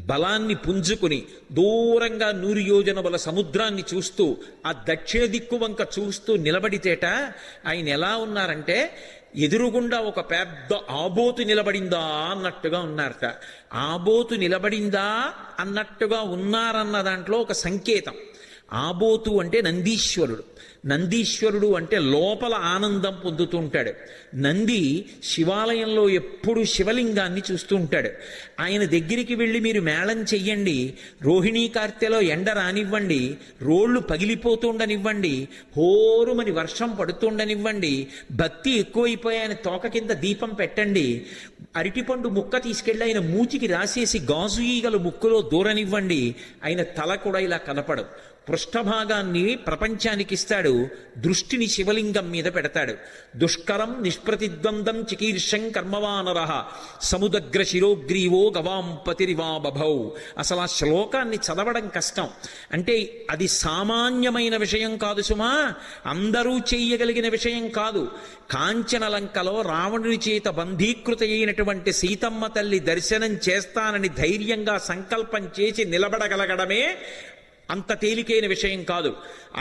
బలాన్ని పుంజుకుని దూరంగా 100 యోజనముల సముద్రాన్ని చూస్తూ ఆ దక్షిణ దిక్కు వంక చూస్తూ నిలబడితేట ఆయన ఎలా ఉన్నారంటే ఎదురుగుండా ఒక పెద్ద ఆబోతు నిలబడిందా అన్నట్టుగా ఉన్నారట. ఆబోతు నిలబడిందా అన్నట్టుగా ఉన్నారన్న దాంట్లో ఒక సంకేతం. ఆబోతు అంటే నందీశ్వరుడు. నందీశ్వరుడు అంటే లోపల ఆనందం పొందుతూ ఉంటాడు. నంది శివాలయంలో ఎప్పుడు శివలింగాన్ని చూస్తూ ఉంటాడు. ఆయన దగ్గరికి వెళ్ళి మీరు మేళం చెయ్యండి, రోహిణీ కార్తెలో ఎండ రానివ్వండి, రోళ్ళు పగిలిపోతుండనివ్వండి, హోరుమని వర్షం పడుతుండనివ్వండి, భక్తి ఎక్కువైపోయి ఆయన తోక కింద దీపం పెట్టండి, అరటిపండు ముక్క తీసుకెళ్ళి ఆయన మూతికి రాసేసి గాజు ఈగలు ముక్కులో దూరనివ్వండి, ఆయన తల కూడా ఇలా కనపడు. పృష్ఠభాగాన్ని ప్రపంచానికి ఇస్తాడు, దృష్టిని శివలింగం మీద పెడతాడు. దుష్కరం నిష్ప్రతిద్వందం చికీర్షం కర్మవానర సముదగ్ర శిరోగ్రీవో గవాంపతిరివా బభౌ. అసలు ఆ శ్లోకాన్ని చదవడం కష్టం. అంటే అది సామాన్యమైన విషయం కాదు సుమా, అందరూ చెయ్యగలిగిన విషయం కాదు. కాంచనలంకలో రావణుని చేత బంధీకృత అయినటువంటి సీతమ్మ తల్లి దర్శనం చేస్తానని ధైర్యంగా సంకల్పం చేసి నిలబడగలగడమే అంత తేలికైన విషయం కాదు.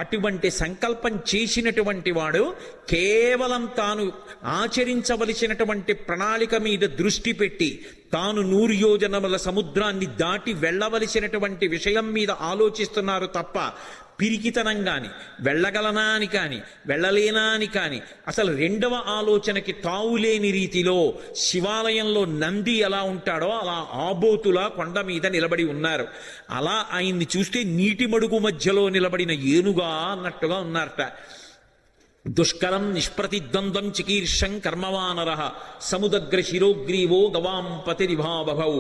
అటువంటి సంకల్పం చేసినటువంటి వాడు కేవలం తాను ఆచరించవలసినటువంటి ప్రణాళిక మీద దృష్టి పెట్టి తాను 100 యోజనముల సముద్రాన్ని దాటి వెళ్ళవలసినటువంటి విషయం మీద ఆలోచిస్తున్నారు తప్ప పిరికితనం కాని, వెళ్ళగలనా అని కాని, వెళ్ళలేనా అని కాని, అసలు రెండవ ఆలోచనకి తావులేని రీతిలో శివాలయంలో నంది ఎలా ఉంటాడో అలా ఆబోతులా కొండ మీద నిలబడి ఉన్నారు. అలా ఆయన్ని చూస్తే నీటి మడుగు మధ్యలో నిలబడిన ఏనుగా అన్నట్టుగా ఉన్నారట. దుష్కరం నిష్ప్రతిద్వంద్వం చికీర్షం కర్మవానర సముదగ్ర శిరోగ్రీవో గవాంపతిరిభాబభౌ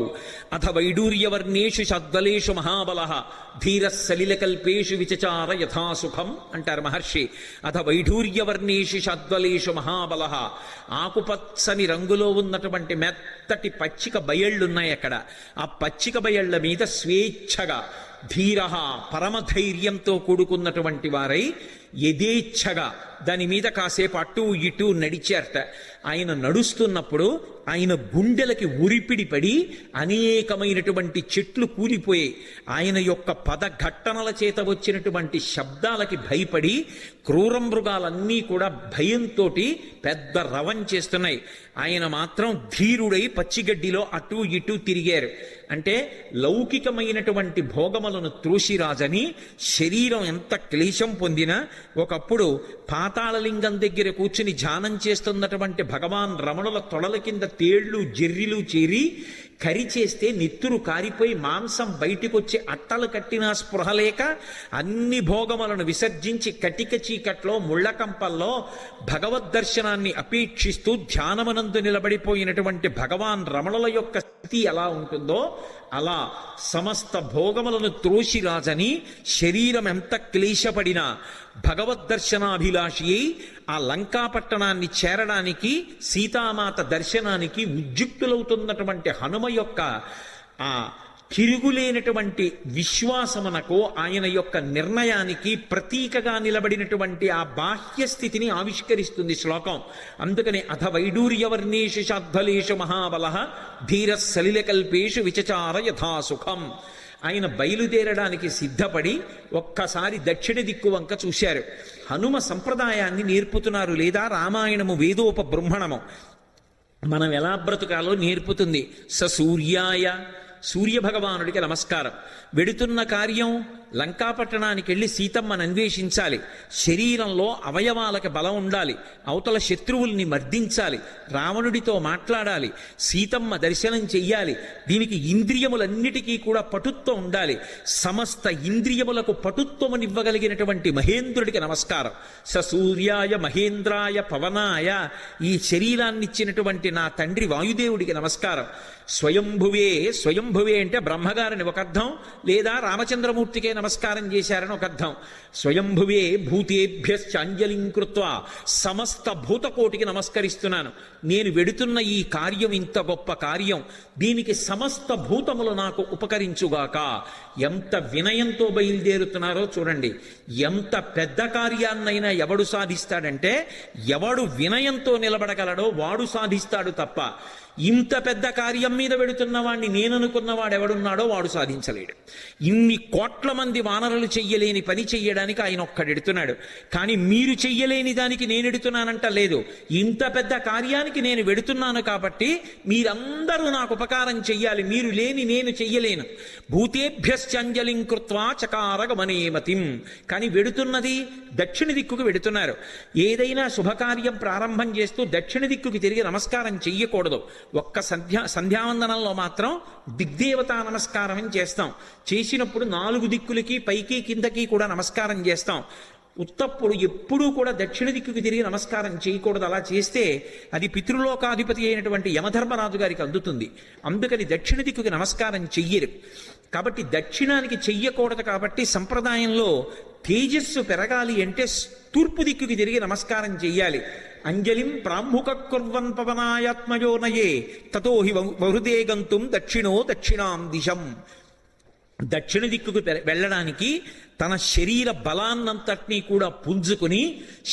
అథ వైడూర్యవర్ణేషు షద్వలేషు మహాబల ధీర సలిలకల్పేషు విచచార యథాసుఖం అంటారు మహర్షి. అథ వైఢూర్యవర్ణేషు షద్వలేషు మహాబల. ఆకుపచ్చని రంగులో ఉన్నటువంటి మెత్తటి పచ్చిక బయళ్ళున్నాయి అక్కడ. ఆ పచ్చిక బయళ్ల మీద స్వేచ్ఛగా ధీర పరమధైర్యంతో కూడుకున్నటువంటి వారై యథేచ్ఛగా దాని మీద కాసేపు అటు ఇటు నడిచారట. ఆయన నడుస్తున్నప్పుడు ఆయన గుండెలకి ఉరిపిడి పడి అనేకమైనటువంటి చెట్లు కూలిపోయాయి. ఆయన యొక్క పదఘట్టనల చేత వచ్చినటువంటి శబ్దాలకి భయపడి క్రూర మృగాలన్నీ కూడా భయంతో పెద్ద రవం చేస్తున్నాయి. ఆయన మాత్రం ధీరుడై పచ్చిగడ్డిలో అటు ఇటు తిరిగారు. అంటే లౌకికమైనటువంటి భోగములను త్రోసిరాజని శరీరం ఎంత క్లేశం పొందినా ఒకప్పుడు పాతాళలింగం దగ్గర కూర్చుని ధ్యానం చేస్తున్నటువంటి భగవాన్ రమణుల తొడల కింద తేళ్లు జెర్రిలు చేరి కరిచేస్తే నెత్తురు కారిపోయి మాంసం బయటికొచ్చి అట్టలు కట్టినా స్పృహ లేక అన్ని భోగములను విసర్జించి కటిక చీకట్లో ముళ్ళకంపల్లో భగవద్దర్శనాన్ని అపేక్షిస్తూ ధ్యానమనందు నిలబడిపోయినటువంటి భగవాన్ రమణుల యొక్క స్థితి ఎలా ఉంటుందో అలా సమస్త భోగములను త్రోసిరాజని శరీరం ఎంత క్లేశపడినా భగవద్దర్శనాభిలాషి అయి ఆ లంకాపట్టణాన్ని చేరడానికి సీతామాత దర్శనానికి ఉద్యుక్తులవుతున్నటువంటి హనుమ యొక్క ఆ తిరుగులేనటువంటి విశ్వాసమునకు ఆయన యొక్క నిర్ణయానికి ప్రతీకగా నిలబడినటువంటి ఆ బాహ్య స్థితిని ఆవిష్కరిస్తుంది శ్లోకం. అందుకని అథ వైడూర్యవర్ణేషు శాద్వలేషు మహాబల ధీర సలిలకల్పేషు విచచార యథాసుఖం. ఆయన బయలుదేరడానికి సిద్ధపడి ఒక్కసారి దక్షిణ దిక్కు వంక చూశారు. హనుమ సంప్రదాయాన్ని నేర్పుతున్నారు, లేదా రామాయణము వేదోపబృంహణము మనం ఎలా బ్రతుకాలో నేర్పుతుంది. సూర్యాయ సూర్యభగవానుడికి నమస్కారం. వెడుతున్న కార్యం లంకాపట్టణానికి వెళ్ళి సీతమ్మను అన్వేషించాలి. శరీరంలో అవయవాలకు బలం ఉండాలి, అవతల శత్రువుల్ని మర్దించాలి, రావణుడితో మాట్లాడాలి, సీతమ్మ దర్శనం చెయ్యాలి. దీనికి ఇంద్రియములన్నిటికీ కూడా పటుత్వం ఉండాలి. సమస్త ఇంద్రియములకు పటుత్వమునివ్వగలిగినటువంటి మహేంద్రుడికి నమస్కారం. సూర్యాయ మహేంద్రాయ పవనాయ, ఈ శరీరాన్నిచ్చినటువంటి నా తండ్రి వాయుదేవుడికి నమస్కారం. స్వయంభువే, స్వయంభువే అంటే బ్రహ్మగారిని ఒక అర్థం, లేదా రామచంద్రమూర్తికే నమస్కారం చేశారని ఒక అర్థం. స్వయంభువే భూతేభ్యశ్చాంజలిం కృత్వా, సమస్త భూతకోటికి నమస్కరిస్తున్నాను. నేను వెడుతున్న ఈ కార్యం ఇంత గొప్ప కార్యం, దీనికి సమస్త భూతములు నాకు ఉపకరించుగాక. ఎంత వినయంతో బయలుదేరుతున్నారో చూడండి. ఎంత పెద్ద కార్యాన్నైనా ఎవడు సాధిస్తాడంటే ఎవడు వినయంతో నిలబడగలడో వాడు సాధిస్తాడు తప్ప ఇంత పెద్ద కార్యం మీద వెడుతున్న వాడిని నేననుకున్నవాడు ఎవడున్నాడో వాడు సాధించలేడు. ఇన్ని కోట్ల మంది వానరులు చెయ్యలేని పని చెయ్యడానికి ఆయన ఒక్కడెడుతున్నాడు. కానీ మీరు చెయ్యలేని దానికి నేను ఎడుతున్నానంట లేదు. ఇంత పెద్ద కార్యానికి నేను వెడుతున్నాను కాబట్టి మీరందరూ నాకు ఉపకారం చెయ్యాలి. మీరు లేని నేను చెయ్యలేను. భూతేభ్యశ్చంజలిం కృత్వా చకార గమనేమతిం. కానీ వెడుతున్నది దక్షిణ దిక్కుకు వెడుతున్నారు. ఏదైనా శుభకార్యం ప్రారంభం చేస్తూ దక్షిణ దిక్కుకి తిరిగి నమస్కారం చెయ్యకూడదు. ఒక్క సంధ్యావందనంలో మాత్రం దిగ్దేవతా నమస్కారం అని చేస్తాం. చేసినప్పుడు 4 దిక్కులకి పైకి కిందకి కూడా నమస్కారం చేస్తాం. ఉత్తప్పుడు ఎప్పుడూ కూడా దక్షిణ దిక్కుకి తిరిగి నమస్కారం చేయకూడదు. అలా చేస్తే అది పితృలోకాధిపతి అయినటువంటి యమధర్మరాజు గారికి అందుతుంది. అందుకని దక్షిణ దిక్కుకి నమస్కారం చెయ్యరు. కాబట్టి దక్షిణానికి చెయ్యకూడదు. కాబట్టి సంప్రదాయంలో తేజస్సు పెరగాలి అంటే తూర్పు దిక్కుకి తిరిగి నమస్కారం చెయ్యాలి. అంజలిం ప్రాముఖ కుర్వన్ పవనాయాత్మయోనయే తతో హి వహృదే గంతుం దక్షిణో దక్షిణాం దిశం. దక్షిణ దిక్కుకు వెళ్ళడానికి తన శరీర బలాన్నంతటినీ కూడా పుంజుకుని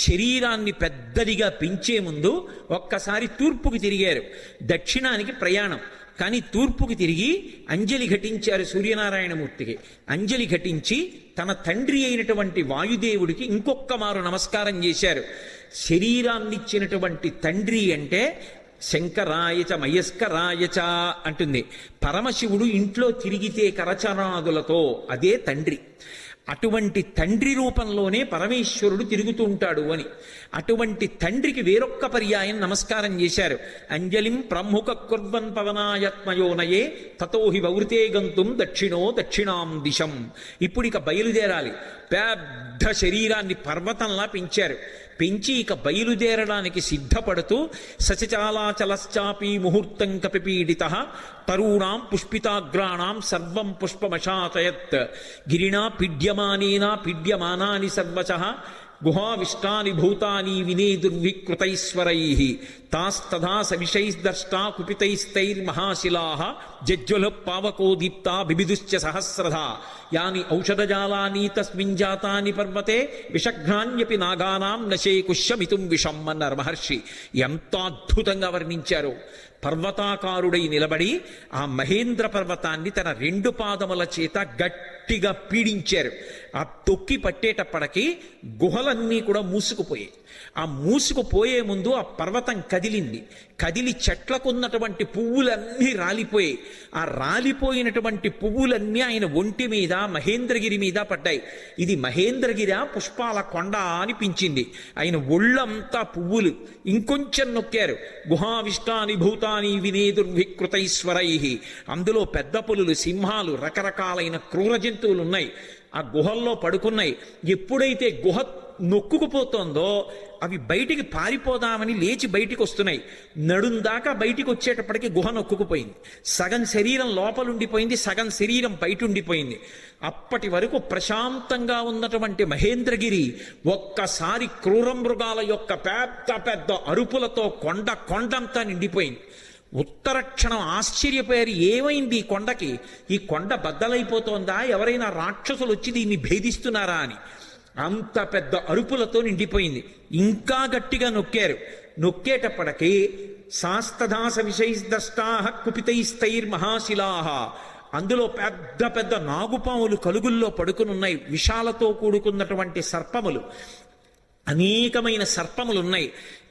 శరీరాన్ని పెద్దదిగా పెంచే ముందు ఒక్కసారి తూర్పుకి తిరిగారు. దక్షిణానికి ప్రయాణం. కానీ తూర్పుకి తిరిగి అంజలి ఘటించారు సూర్యనారాయణమూర్తికి. అంజలి ఘటించి తన తండ్రి అయినటువంటి వాయుదేవుడికి ఇంకొక్క మారు నమస్కారం చేశారు. శరీరాన్నిచ్చినటువంటి తండ్రి అంటే శంకరాయచ మయస్కరాయచ అంటుంది. పరమశివుడు ఇంట్లో తిరిగితే కరచనాదులతో అదే తండ్రి. అటువంటి తండ్రి రూపంలోనే పరమేశ్వరుడు తిరుగుతూ ఉంటాడు అని. అటువంటి తండ్రికి వేరొక్క పర్యాయం నమస్కారం చేశారు. అంజలిం ప్రముఖ కుర్వన్ పవనాయత్మయోనయే తతో హి వవృతే గంతుం దక్షిణో దక్షిణాం దిశం. ఇప్పుడు ఇక బయలుదేరాలి. పెద్ద శరీరాన్ని పర్వతంలా పెంచారు. పెంచి ఇక బయలుదేరడానికి సిద్ధపడుతూ సచచాలాచలశ్చాపీ ముహూర్తం కపిపీడిత తరూణాం పుష్పితాగ్రాణాం సర్వం పుష్పమశాతయత్ గిరిణా పీడ్యమానేన పీడ్యమానాని సర్వశః గుహావిష్టాని భూతాని వినేదుర్వికృతైశ్వరైః తాస్తథా సవిషైర్దష్టా కుపితైస్తైర్మహాశిలాః జజ్జ్వల పావకో దీప్తా బిబిదుశ్చ సహస్రధా యాని ఔషధజాలాని తస్మిన్ జాతాని పర్వతే విషఘ్నాన్యపి నాగానాం నశేకుష్యమితుం విషం అన్నారు మహర్షి. ఎంత అద్భుతంగా వర్ణించారు. పర్వతాకారుడై నిలబడి ఆ మహేంద్ర పర్వతాన్ని తన 2 పాదముల చేత గట్టిగా పీడించారు. ఆ తొక్కి పట్టేటప్పటికి గుహలన్నీ కూడా మూసుకుపోయాయి. ఆ మూసుకుపోయే ముందు ఆ పర్వతం కదిలింది. కదిలి చెట్లకున్నటువంటి పువ్వులన్నీ రాలిపోయాయి. ఆ రాలిపోయినటువంటి పువ్వులన్నీ ఆయన ఒంటి మీద మహేంద్రగిరి మీద పడ్డాయి. ఇది మహేంద్రగిరి పుష్పాల కొండ అనిపించింది. ఆయన ఒళ్ళంతా పువ్వులు. ఇంకొంచెం నొక్కారు. గుహావిష్టాని భూతాని వినేదుర్వికృతైశ్వరైః. అందులో పెద్ద పులులు, సింహాలు, రకరకాలైన క్రూర జంతువులు ఉన్నాయి. ఆ గుహల్లో పడుకున్నాయి. ఎప్పుడైతే గుహ నొక్కుకుపోతోందో అవి బయటికి పారిపోదామని లేచి బయటికి వస్తున్నాయి. నడుందాకా బయటికి వచ్చేటప్పటికి గుహ నొక్కుకుపోయింది. సగం శరీరం లోపలుండిపోయింది, సగం శరీరం బయట ఉండిపోయింది. అప్పటి వరకు ప్రశాంతంగా ఉన్నటువంటి మహేంద్రగిరి ఒక్కసారి క్రూర మృగాల యొక్క పెద్ద పెద్ద అరుపులతో కొండంతా నిండిపోయింది. ఉత్తరక్షణం ఆశ్చర్యపోయారు. ఏమైంది ఈ కొండకి? ఈ కొండ బద్దలైపోతోందా? ఎవరైనా రాక్షసులు వచ్చి దీన్ని భేదిస్తున్నారా అని. అంత పెద్ద అరుపులతో నిండిపోయింది. ఇంకా గట్టిగా నొక్కారు. నొక్కేటప్పటికీ శాస్తదాస విషైర్దష్టాః కుపితైస్తైర్మహాశిలాః. అందులో పెద్ద పెద్ద నాగుపాములు కలుగుల్లో పడుకునున్నాయి. విషాలతో కూడుకున్నటువంటి సర్పములు, అనేకమైన సర్పములు ఉన్నాయి.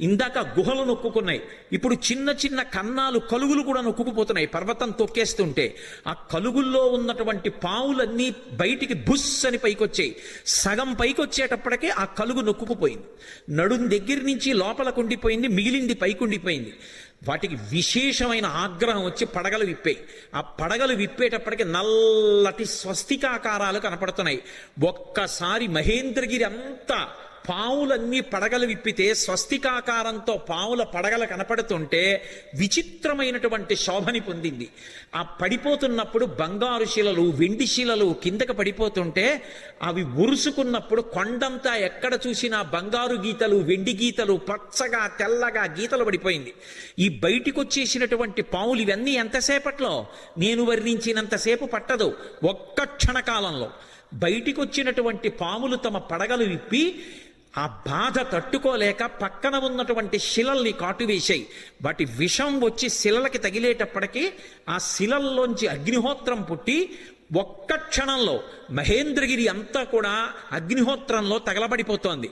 ఇందాక గుహలు నొక్కుకున్నాయి. ఇప్పుడు చిన్న చిన్న కన్నాలు, కలుగులు కూడా నొక్కుకుపోతున్నాయి పర్వతం తొక్కేస్తుంటే. ఆ కలుగుల్లో ఉన్నటువంటి పావులన్నీ బయటికి బుస్ అని పైకొచ్చాయి. సగం పైకి వచ్చేటప్పటికే ఆ కలుగు నొక్కుకుపోయింది. నడుం దగ్గర నుంచి లోపలకు ఉండిపోయింది, మిగిలింది పైకి ఉండిపోయింది. వాటికి విశేషమైన ఆగ్రహం వచ్చి పడగలు విప్పాయి. ఆ పడగలు విప్పేటప్పటికి నల్లటి స్వస్తికాకారాలు కనపడుతున్నాయి. ఒక్కసారి మహేంద్రగిరి అంతా పావులన్నీ పడగలు విప్పితే స్వస్తికాకారంతో పావుల పడగలు కనపడుతుంటే విచిత్రమైనటువంటి శోభని పొందింది. ఆ పడిపోతున్నప్పుడు బంగారు శిలలు, వెండి శిలలు కిందకు పడిపోతుంటే అవి ఉరుసుకున్నప్పుడు కొండంతా ఎక్కడ చూసినా బంగారు గీతలు, వెండి గీతలు, పచ్చగా తెల్లగా గీతలు పడిపోయింది. ఈ బయటికి వచ్చేసినటువంటి పావులు ఇవన్నీ ఎంతసేపట్లో? నేను వర్ణించినంతసేపు పట్టదు. ఒక్క క్షణకాలంలో బయటికి వచ్చినటువంటి పాములు తమ పడగలు విప్పి ఆ బాధ తట్టుకోలేక పక్కన ఉన్నటువంటి శిలల్ని కాటువేశాయి. వాటి విషం వచ్చి శిలలకి తగిలేటప్పటికీ ఆ శిలల్లోంచి అగ్నిహోత్రం పుట్టి ఒక్క క్షణంలో మహేంద్రగిరి అంతా కూడా అగ్నిహోత్రంలో తగలబడిపోతోంది.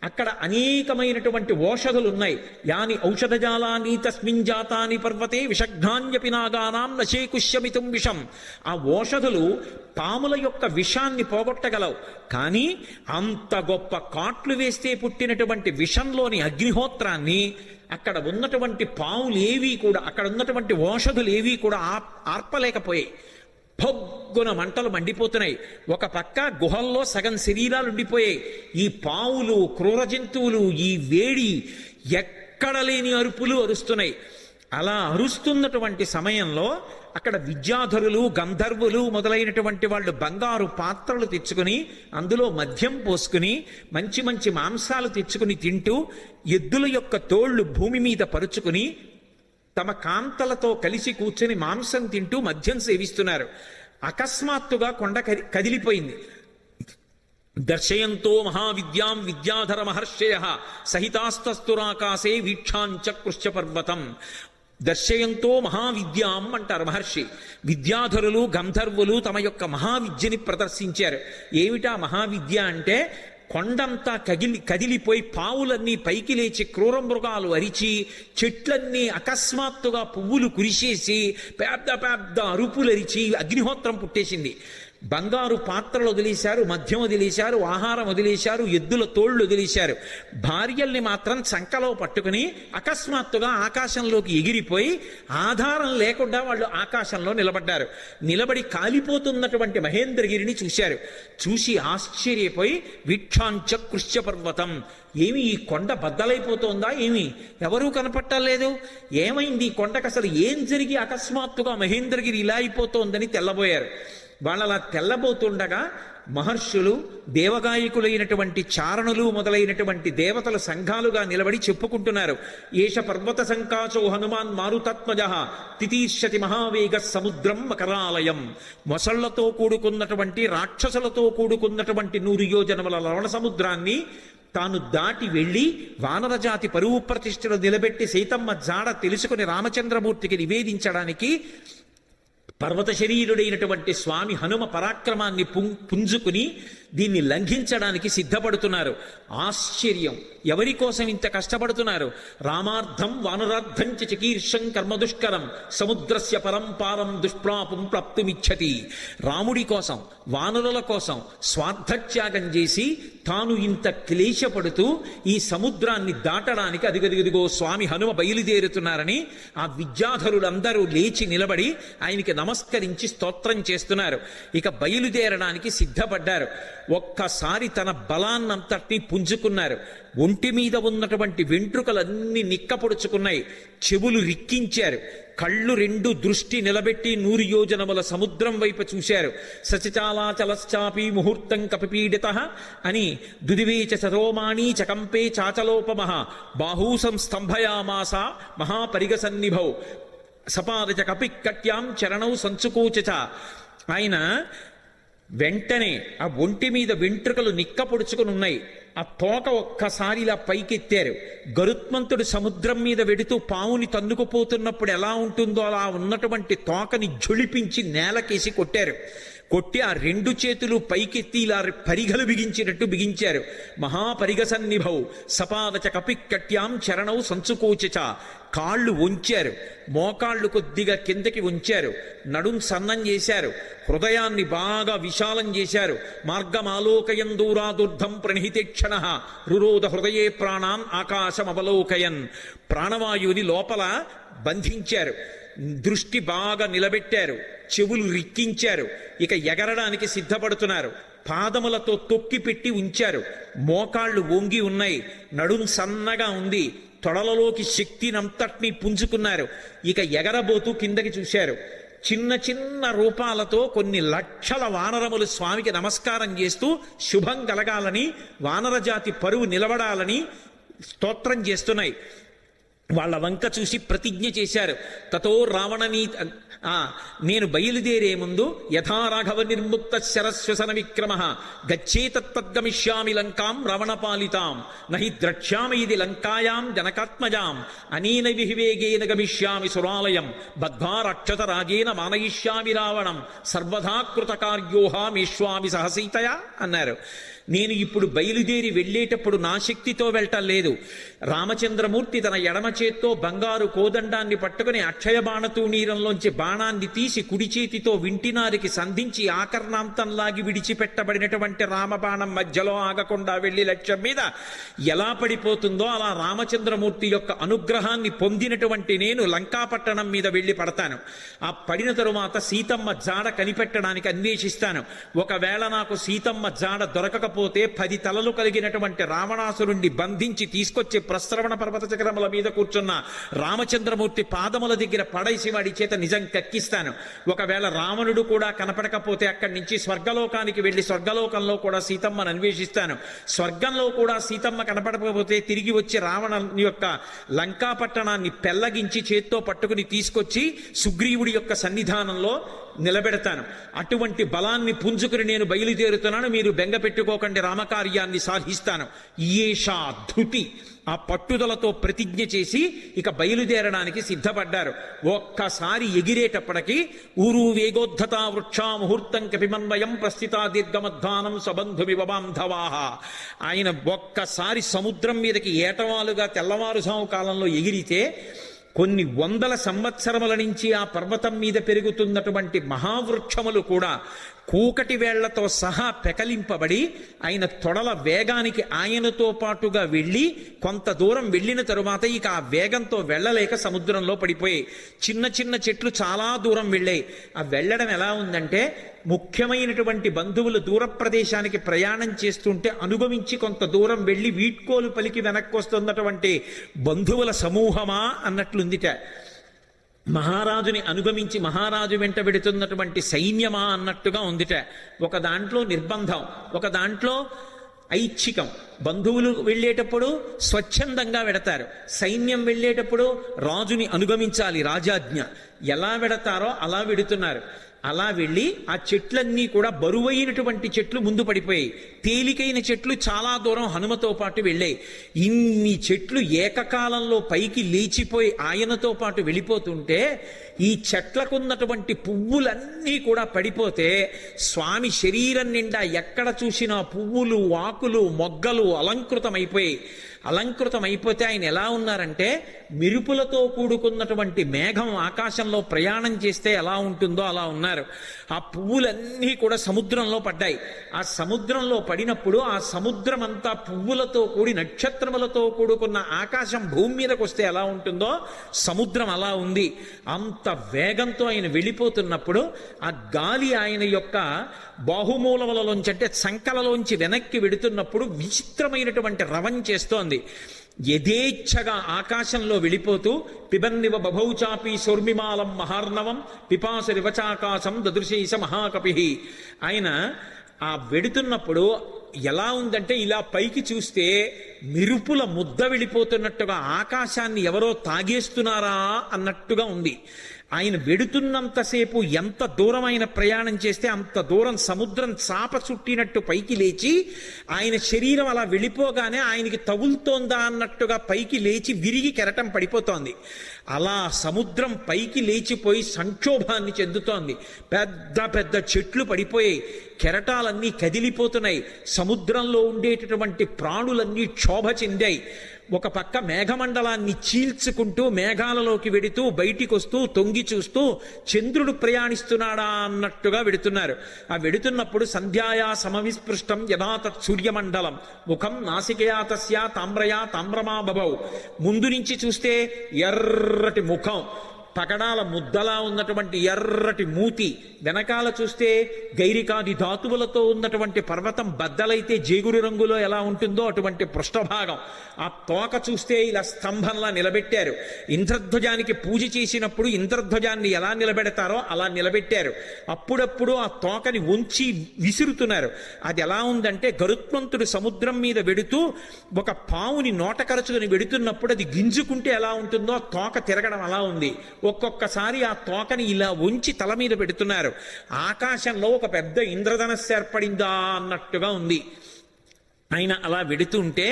అక్కడ అనేకమైనటువంటి ఓషధులు ఉన్నాయి. యాని ఔషధజాలాని తస్మిన్ జాతాని పర్వతే విషఘ్నాన్యపి నాగానాం నశేకుష్యమితుం విషం. ఆ ఓషధులు పాముల యొక్క విషాన్ని పోగొట్టగలవు, కానీ అంత గొప్ప కాట్లు వేస్తే పుట్టినటువంటి విషంలోని అగ్నిహోత్రాన్ని అక్కడ ఉన్నటువంటి పాములేవి కూడా, అక్కడ ఉన్నటువంటి ఓషధులేవి కూడా ఆర్పలేకపోయాయి. పొగ్గున మంటలు మండిపోతున్నాయి. ఒక పక్క గుహల్లో సగం శరీరాలు ఉండిపోయాయి. ఈ పావులు, క్రూర జంతువులు ఈ వేడి ఎక్కడ లేని అరుపులు అరుస్తున్నాయి. అలా అరుస్తున్నటువంటి సమయంలో అక్కడ విద్యాధరులు, గంధర్వులు మొదలైనటువంటి వాళ్ళు బంగారు పాత్రలు తెచ్చుకుని అందులో మద్యం పోసుకుని మంచి మంచి మాంసాలు తెచ్చుకుని తింటూ, ఎద్దుల యొక్క తోళ్లు భూమి మీద పరుచుకుని తమ కాంతలతో కలిసి కూర్చొని మాంసం తింటూ మద్యం సేవిస్తున్నారు. అకస్మాత్తుగా కొండ కదిలిపోయింది. దర్శయంతో మహావిద్యాం విద్యాధర మహర్షయ సహితాస్తస్తురాకాశే వీక్షాంచకృష్య పర్వతం. దర్శయంతో మహావిద్యాం అంటారు మహర్షి. విద్యాధరులు, గంధర్వులు తమ యొక్క మహావిద్యని ప్రదర్శించారు. ఏమిటా మహావిద్య అంటే, కొండంతా కదిలిపోయి పావులన్నీ పైకి లేచి క్రూర మృగాలు అరిచి, చెట్లన్నీ అకస్మాత్తుగా పువ్వులు కురిసేసి పెద్ద పెద్ద అరుపులరిచి అగ్నిహోత్రం పుట్టేసింది. బంగారు పాత్రలు వదిలేశారు, మద్యం వదిలేశారు, ఆహారం వదిలేశారు, ఎద్దుల తోళ్లు వదిలేశారు. భార్యల్ని మాత్రం చంకలో పట్టుకుని అకస్మాత్తుగా ఆకాశంలోకి ఎగిరిపోయి ఆధారం లేకుండా వాళ్ళు ఆకాశంలో నిలబడ్డారు. నిలబడి కాలిపోతున్నటువంటి మహేంద్రగిరిని చూశారు. చూసి ఆశ్చర్యపోయి వీక్షాంచకృష్య పర్వతం, ఏమి ఈ కొండ బద్దలైపోతోందా, ఏమి ఎవరూ కనపట్టలేదు, ఏమైంది ఈ కొండకు, అసలు ఏం జరిగి అకస్మాత్తుగా మహేంద్రగిరి ఇలా అయిపోతోందని తెల్లబోయారు. వాళ్ళలా తెల్లబోతుండగా మహర్షులు, దేవగాయకులైనటువంటి చారణులు మొదలైనటువంటి దేవతల సంఘాలుగా నిలబడి చెప్పుకుంటున్నారు. ఏష పర్వత సంకాచో హనుమాన్ మారుతత్మజ తితీర్షతి మహావేగ సముద్రం మకరాలయం. మొసళ్లతో కూడుకున్నటువంటి, రాక్షసులతో కూడుకున్నటువంటి 100 యోజనముల లవణ సముద్రాన్ని తాను దాటి వెళ్ళి వానరజాతి పరువు ప్రతిష్టలు నిలబెట్టి సీతమ్మ జాడ తెలుసుకుని రామచంద్రమూర్తికి నివేదించడానికి పర్వత శరీరుడైనటువంటి స్వామి హనుమ పరాక్రమాన్ని పుంజుకుని దీన్ని లంఘించడానికి సిద్ధపడుతున్నారు. ఆశ్చర్యం, ఎవరి కోసం ఇంత కష్టపడుతున్నారు? రామార్థం వానరార్థం చకీర్షం కర్మదుష్కరం సముద్రస్య పరంపారం దుష్ప్రాపం ప్రాప్తుమిచ్చతి. రాముడి కోసం, వానరుల కోసం స్వార్థత్యాగం చేసి తాను ఇంత క్లేశపడుతూ ఈ సముద్రాన్ని దాటడానికి అదిగదిగదిగో స్వామి హనుమ బయలుదేరుతున్నారని ఆ విద్యాధరులందరూ లేచి నిలబడి ఆయనకి నమస్కరించి స్తోత్రం చేస్తున్నారు. ఇక బయలుదేరడానికి సిద్ధపడ్డారు. ఒక్కసారి తన బలాన్నంతటినీ పుంజుకున్నారు. ఒంటి మీద ఉన్నటువంటి వెంట్రుకలన్నీ నిక్కపొడుచుకున్నాయి. చెవులు రిక్కించారు. కళ్ళు 2 దృష్టి నిలబెట్టి 100 యోజనముల సముద్రం వైపు చూశారు. సచచాలాచలశ్చాపి ముహూర్తం కపిపీడిత అని దుదివేచ సరోమాణి చకంపే చాచలోపమః బాహూసం స్తంభయామాస మహాపరిగసన్నిభౌ సపాదచ కపికట్యాం చరణౌ సంచుకోచ. ఆయన వెంటనే ఆ ఒంటి మీద వెంట్రుకలు నిక్కపొడుచుకుని ఉన్నాయి. ఆ తోక ఒక్కసారి ఇలా పైకెత్తారు. గరుత్మంతుడు సముద్రం మీద వెడుతూ పావుని తన్నుకుపోతున్నప్పుడు ఎలా ఉంటుందో అలా ఉన్నటువంటి తోకని ఝుళిపించి నేలకేసి కొట్టారు. కొట్టి ఆ 2 చేతులు పైకెత్తి ఇలా పరిగలు బిగించినట్టు బిగించారు. మహాపరిగసన్నిభౌ సపాదచ కపికట్యాం చరణౌ సంచుకోచ. కాళ్ళు వంచారు, మోకాళ్ళు కొద్దిగా కిందకి ఉంచారు, నడుం సన్నం చేశారు, హృదయాన్ని బాగా విశాలం చేశారు. మార్గమాలోకయం దూరాదుర్ధం ప్రణహితేక్షణ రురోధ హృదయే ప్రాణాన్ ఆకాశమవలోకయన్. ప్రాణవాయువుని లోపల బంధించారు, దృష్టి బాగా నిలబెట్టారు, చెవులు రిక్కించారు. ఇక ఎగరడానికి సిద్ధపడుతున్నారు. పాదములతో తొక్కి పెట్టి ఉంచారు. మోకాళ్ళు వంగి ఉన్నాయి, నడుం సన్నగా ఉంది, తొడలలోకి శక్తినంతటినీ పుంజుకున్నారు. ఇక ఎగరబోతూ కిందకి చూశారు. చిన్న చిన్న రూపాలతో కొన్ని లక్షల వానరములు స్వామికి నమస్కారం చేస్తూ శుభం కలగాలని, వానరజాతి పరువు నిలబడాలని స్తోత్రం చేస్తున్నాయి. వాళ్ళ వంక చూసి ప్రతిజ్ఞ చేశారు. తతో రావణనీ నేను బయలుదేరే ముందు యథా రాఘవ నిర్ముక్త శరశ్వసన విక్రమ గచ్చేతద్గమిష్యామి లంకాం రావణపాలితాం నహి ద్రక్ష్యామి ఇది లంకాయాం జనకాత్మజాం అనేన విహివేగేన గమిష్యామి సురాలయం బద్ధ్వా రక్షత రాజేన మానయిష్యామి రావణం సర్వదా కృతకార్యోహామేష్వామి సహసీతయా అన్నారు. నేను ఇప్పుడు బయలుదేరి వెళ్ళేటప్పుడు నా శక్తితో వెళ్ళటం లేదు. రామచంద్రమూర్తి తన ఎడమ చేత్తో బంగారు కోదండాన్ని పట్టుకుని అక్షయ బాణతూణీరంలోంచి బాణాన్ని తీసి కుడి చేతితో వింటినారికి సంధించి ఆకర్ణాంతంలాగి విడిచిపెట్టబడినటువంటి రామబాణం మధ్యలో ఆగకుండా వెళ్లి లక్ష్యం మీద ఎలా పడిపోతుందో అలా రామచంద్రమూర్తి యొక్క అనుగ్రహాన్ని పొందినటువంటి నేను లంకాపట్టణం మీద వెళ్లి పడతాను. ఆ పడిన తరువాత సీతమ్మ జాడ కనిపెట్టడానికి అన్వేషిస్తాను. ఒకవేళ నాకు సీతమ్మ జాడ దొరకకపోతే 10 తలలు కలిగినటువంటి రావణాసురుణ్ణి బంధించి తీసుకొచ్చి ప్రస్రవణ పర్వత చక్రముల మీద కూర్చున్న రామచంద్రమూర్తి పాదముల దగ్గర పడేసి వాడి చేత నిజం కక్కిస్తాను. ఒకవేళ రావణుడు కూడా కనపడకపోతే అక్కడి నుంచి స్వర్గలోకానికి వెళ్లి స్వర్గలోకంలో కూడా సీతమ్మను అన్వేషిస్తాను. స్వర్గంలో కూడా సీతమ్మ కనపడకపోతే తిరిగి వచ్చి రావణ యొక్క లంకాపట్టణాన్ని పెళ్లగించి చేత్తో పట్టుకుని తీసుకొచ్చి సుగ్రీవుడి యొక్క సన్నిధానంలో నిలబెడతాను. అటువంటి బలాన్ని పుంజుకుని నేను బయలుదేరుతున్నాను, మీరు బెంగ పెట్టుకోకండి, రామకార్యాన్ని సాధిస్తాను. ఈషా ధృతి ఆ పట్టుదలతో ప్రతిజ్ఞ చేసి ఇక బయలుదేరడానికి సిద్ధపడ్డారు. ఒక్కసారి ఎగిరేటప్పటికి ఊరు వేగోద్ధత వృక్షా ముహూర్తం కపిమన్వయం ప్రస్థిత దీర్ఘమధ్వానం సబంధుమి బాంధవాహ. ఆయన ఒక్కసారి సముద్రం మీదకి ఏటవాలుగా తెల్లవారుజాము కాలంలో ఎగిరితే కొన్ని వందల సంవత్సరముల నుంచి ఆ పర్వతం మీద పెరుగుతున్నటువంటి మహావృక్షములు కూడా కూకటి వేళ్లతో సహా పెకలింపబడి ఆయన తొడల వేగానికి ఆయనతో పాటుగా వెళ్ళి కొంత దూరం వెళ్ళిన తరువాత ఇక ఆ వేగంతో వెళ్ళలేక సముద్రంలో పడిపోయాయి. చిన్న చిన్న చెట్లు చాలా దూరం వెళ్ళాయి. ఆ వెళ్ళడం ఎలా ఉందంటే ముఖ్యమైనటువంటి బంధువులు దూర ప్రదేశానికి ప్రయాణం చేస్తుంటే అనుగమించి కొంత దూరం వెళ్ళి వీడ్కోలు పలికి వెనక్కి వస్తున్నటువంటి బంధువుల సమూహమా అన్నట్లుందిట. మహారాజుని అనుగమించి మహారాజు వెంట పెడుతున్నటువంటి సైన్యమా అన్నట్టుగా ఉందిట. ఒక దాంట్లో నిర్బంధం, ఒక దాంట్లో ఐచ్ఛికం. బంధువులు వెళ్ళేటప్పుడు స్వచ్ఛందంగా వెడతారు, సైన్యం వెళ్ళేటప్పుడు రాజుని అనుగమించాలి, రాజాజ్ఞ. ఎలా వెడతారో అలా వెడుతున్నారు. అలా వెళ్ళి ఆ చెట్లన్నీ కూడా బరువైనటువంటి చెట్లు ముందు పడిపోయాయి, తేలికైన చెట్లు చాలా దూరం హనుమతో పాటు వెళ్ళాయి. ఇన్ని చెట్లు ఏకకాలంలో పైకి లేచిపోయి ఆయనతో పాటు వెళ్ళిపోతుంటే ఈ చెట్లకున్నటువంటి పువ్వులన్నీ కూడా పడిపోతే స్వామి శరీరం నిండా ఎక్కడ చూసినా పువ్వులు, ఆకులు, మొగ్గలు అలంకృతమైపోయాయి. అలంకృతమైపోతే ఆయన ఎలా ఉన్నారంటే మెరుపులతో కూడుకున్నటువంటి మేఘం ఆకాశంలో ప్రయాణం చేస్తే ఎలా ఉంటుందో అలా ఉన్నారు. ఆ పువ్వులన్నీ కూడా సముద్రంలో పడ్డాయి. ఆ సముద్రంలో పడినప్పుడు ఆ సముద్రం అంతా పువ్వులతో కూడి నక్షత్రములతో కూడుకున్న ఆకాశం భూమి మీదకి వస్తే ఎలా ఉంటుందో సముద్రం అలా ఉంది. అంత వేగంతో ఆయన వెళ్ళిపోతున్నప్పుడు ఆ గాలి ఆయన యొక్క బాహుమూలములలోంచి అంటే సంకలలోంచి వెనక్కి వెడుతున్నప్పుడు విచిత్రమైనటువంటి రవం చేస్తోంది. యథేచ్ఛగా ఆకాశంలో వెళ్ళిపోతూ పిబన్నివ బభౌచాపి సౌర్మిమాలం మహార్ణవం పిపాసరివచాకాశం దదృశేష మహాకపి. ఆయన ఆ వెడుతున్నప్పుడు ఎలా ఉందంటే ఇలా పైకి చూస్తే మెరుపుల ముద్ద వెళ్ళిపోతున్నట్టుగా ఆకాశాన్ని ఎవరో తాగేస్తున్నారా అన్నట్టుగా ఉంది. ఆయన వెడుతున్నంతసేపు ఎంత దూరం ఆయన ప్రయాణం చేస్తే అంత దూరం సముద్రం చాప చుట్టినట్టు పైకి లేచి ఆయన శరీరం అలా వెళ్ళిపోగానే ఆయనకి తగులుతోందా అన్నట్టుగా పైకి లేచి విరిగి కెరటం పడిపోతోంది. అలా సముద్రం పైకి లేచిపోయి సంక్షోభాన్ని చెందుతోంది. పెద్ద పెద్ద చెట్లు పడిపోయాయి, కెరటాలన్నీ కదిలిపోతున్నాయి, సముద్రంలో ఉండేటటువంటి ప్రాణులన్నీ క్షోభ చెందాయి. ఒక పక్క మేఘమండలాన్ని చీల్చుకుంటూ మేఘాలలోకి వెడుతూ బయటికి వస్తూ తొంగి చూస్తూ చంద్రుడు ప్రయాణిస్తున్నాడా అన్నట్టుగా వెడుతున్నారు. ఆ వెడుతున్నప్పుడు సంధ్యాయా సమవిస్పృష్టం యథా తత్ సూర్యమండలం ముఖం నాసికయా తస్యా తామ్రయా తామ్రమా బభౌ. ముందు నుంచి చూస్తే ఎర్రటి ముఖం, పగడాల ముద్దలా ఉన్నటువంటి ఎర్రటి మూతి, వెనకాల చూస్తే గైరికాది ధాతువులతో ఉన్నటువంటి పర్వతం బద్దలైతే జేగురు రంగులో ఎలా ఉంటుందో అటువంటి పృష్ఠభాగం. ఆ తోక చూస్తే ఇలా స్తంభంలా నిలబెట్టారు. ఇంద్రధ్వజానికి పూజ చేసినప్పుడు ఇంద్రధ్వజాన్ని ఎలా నిలబెడతారో అలా నిలబెట్టారు. అప్పుడప్పుడు ఆ తోకని ఉంచి విసురుతున్నారు. అది ఎలా ఉందంటే గరుత్మంతుడు సముద్రం మీద వెడుతూ ఒక పావుని నోట కరచుకుని వెడుతున్నప్పుడు అది గింజుకుంటే ఎలా ఉంటుందో ఆ తోక తిరగడం అలా ఉంది. ఒక్కొక్కసారి ఆ తోకని ఇలా ఉంచి తల మీద పెడుతున్నారు. ఆకాశంలో ఒక పెద్ద ఇంద్రధనస్సు ఏర్పడిందా అన్నట్టుగా ఉంది. ఆయన అలా వెడుతుంటే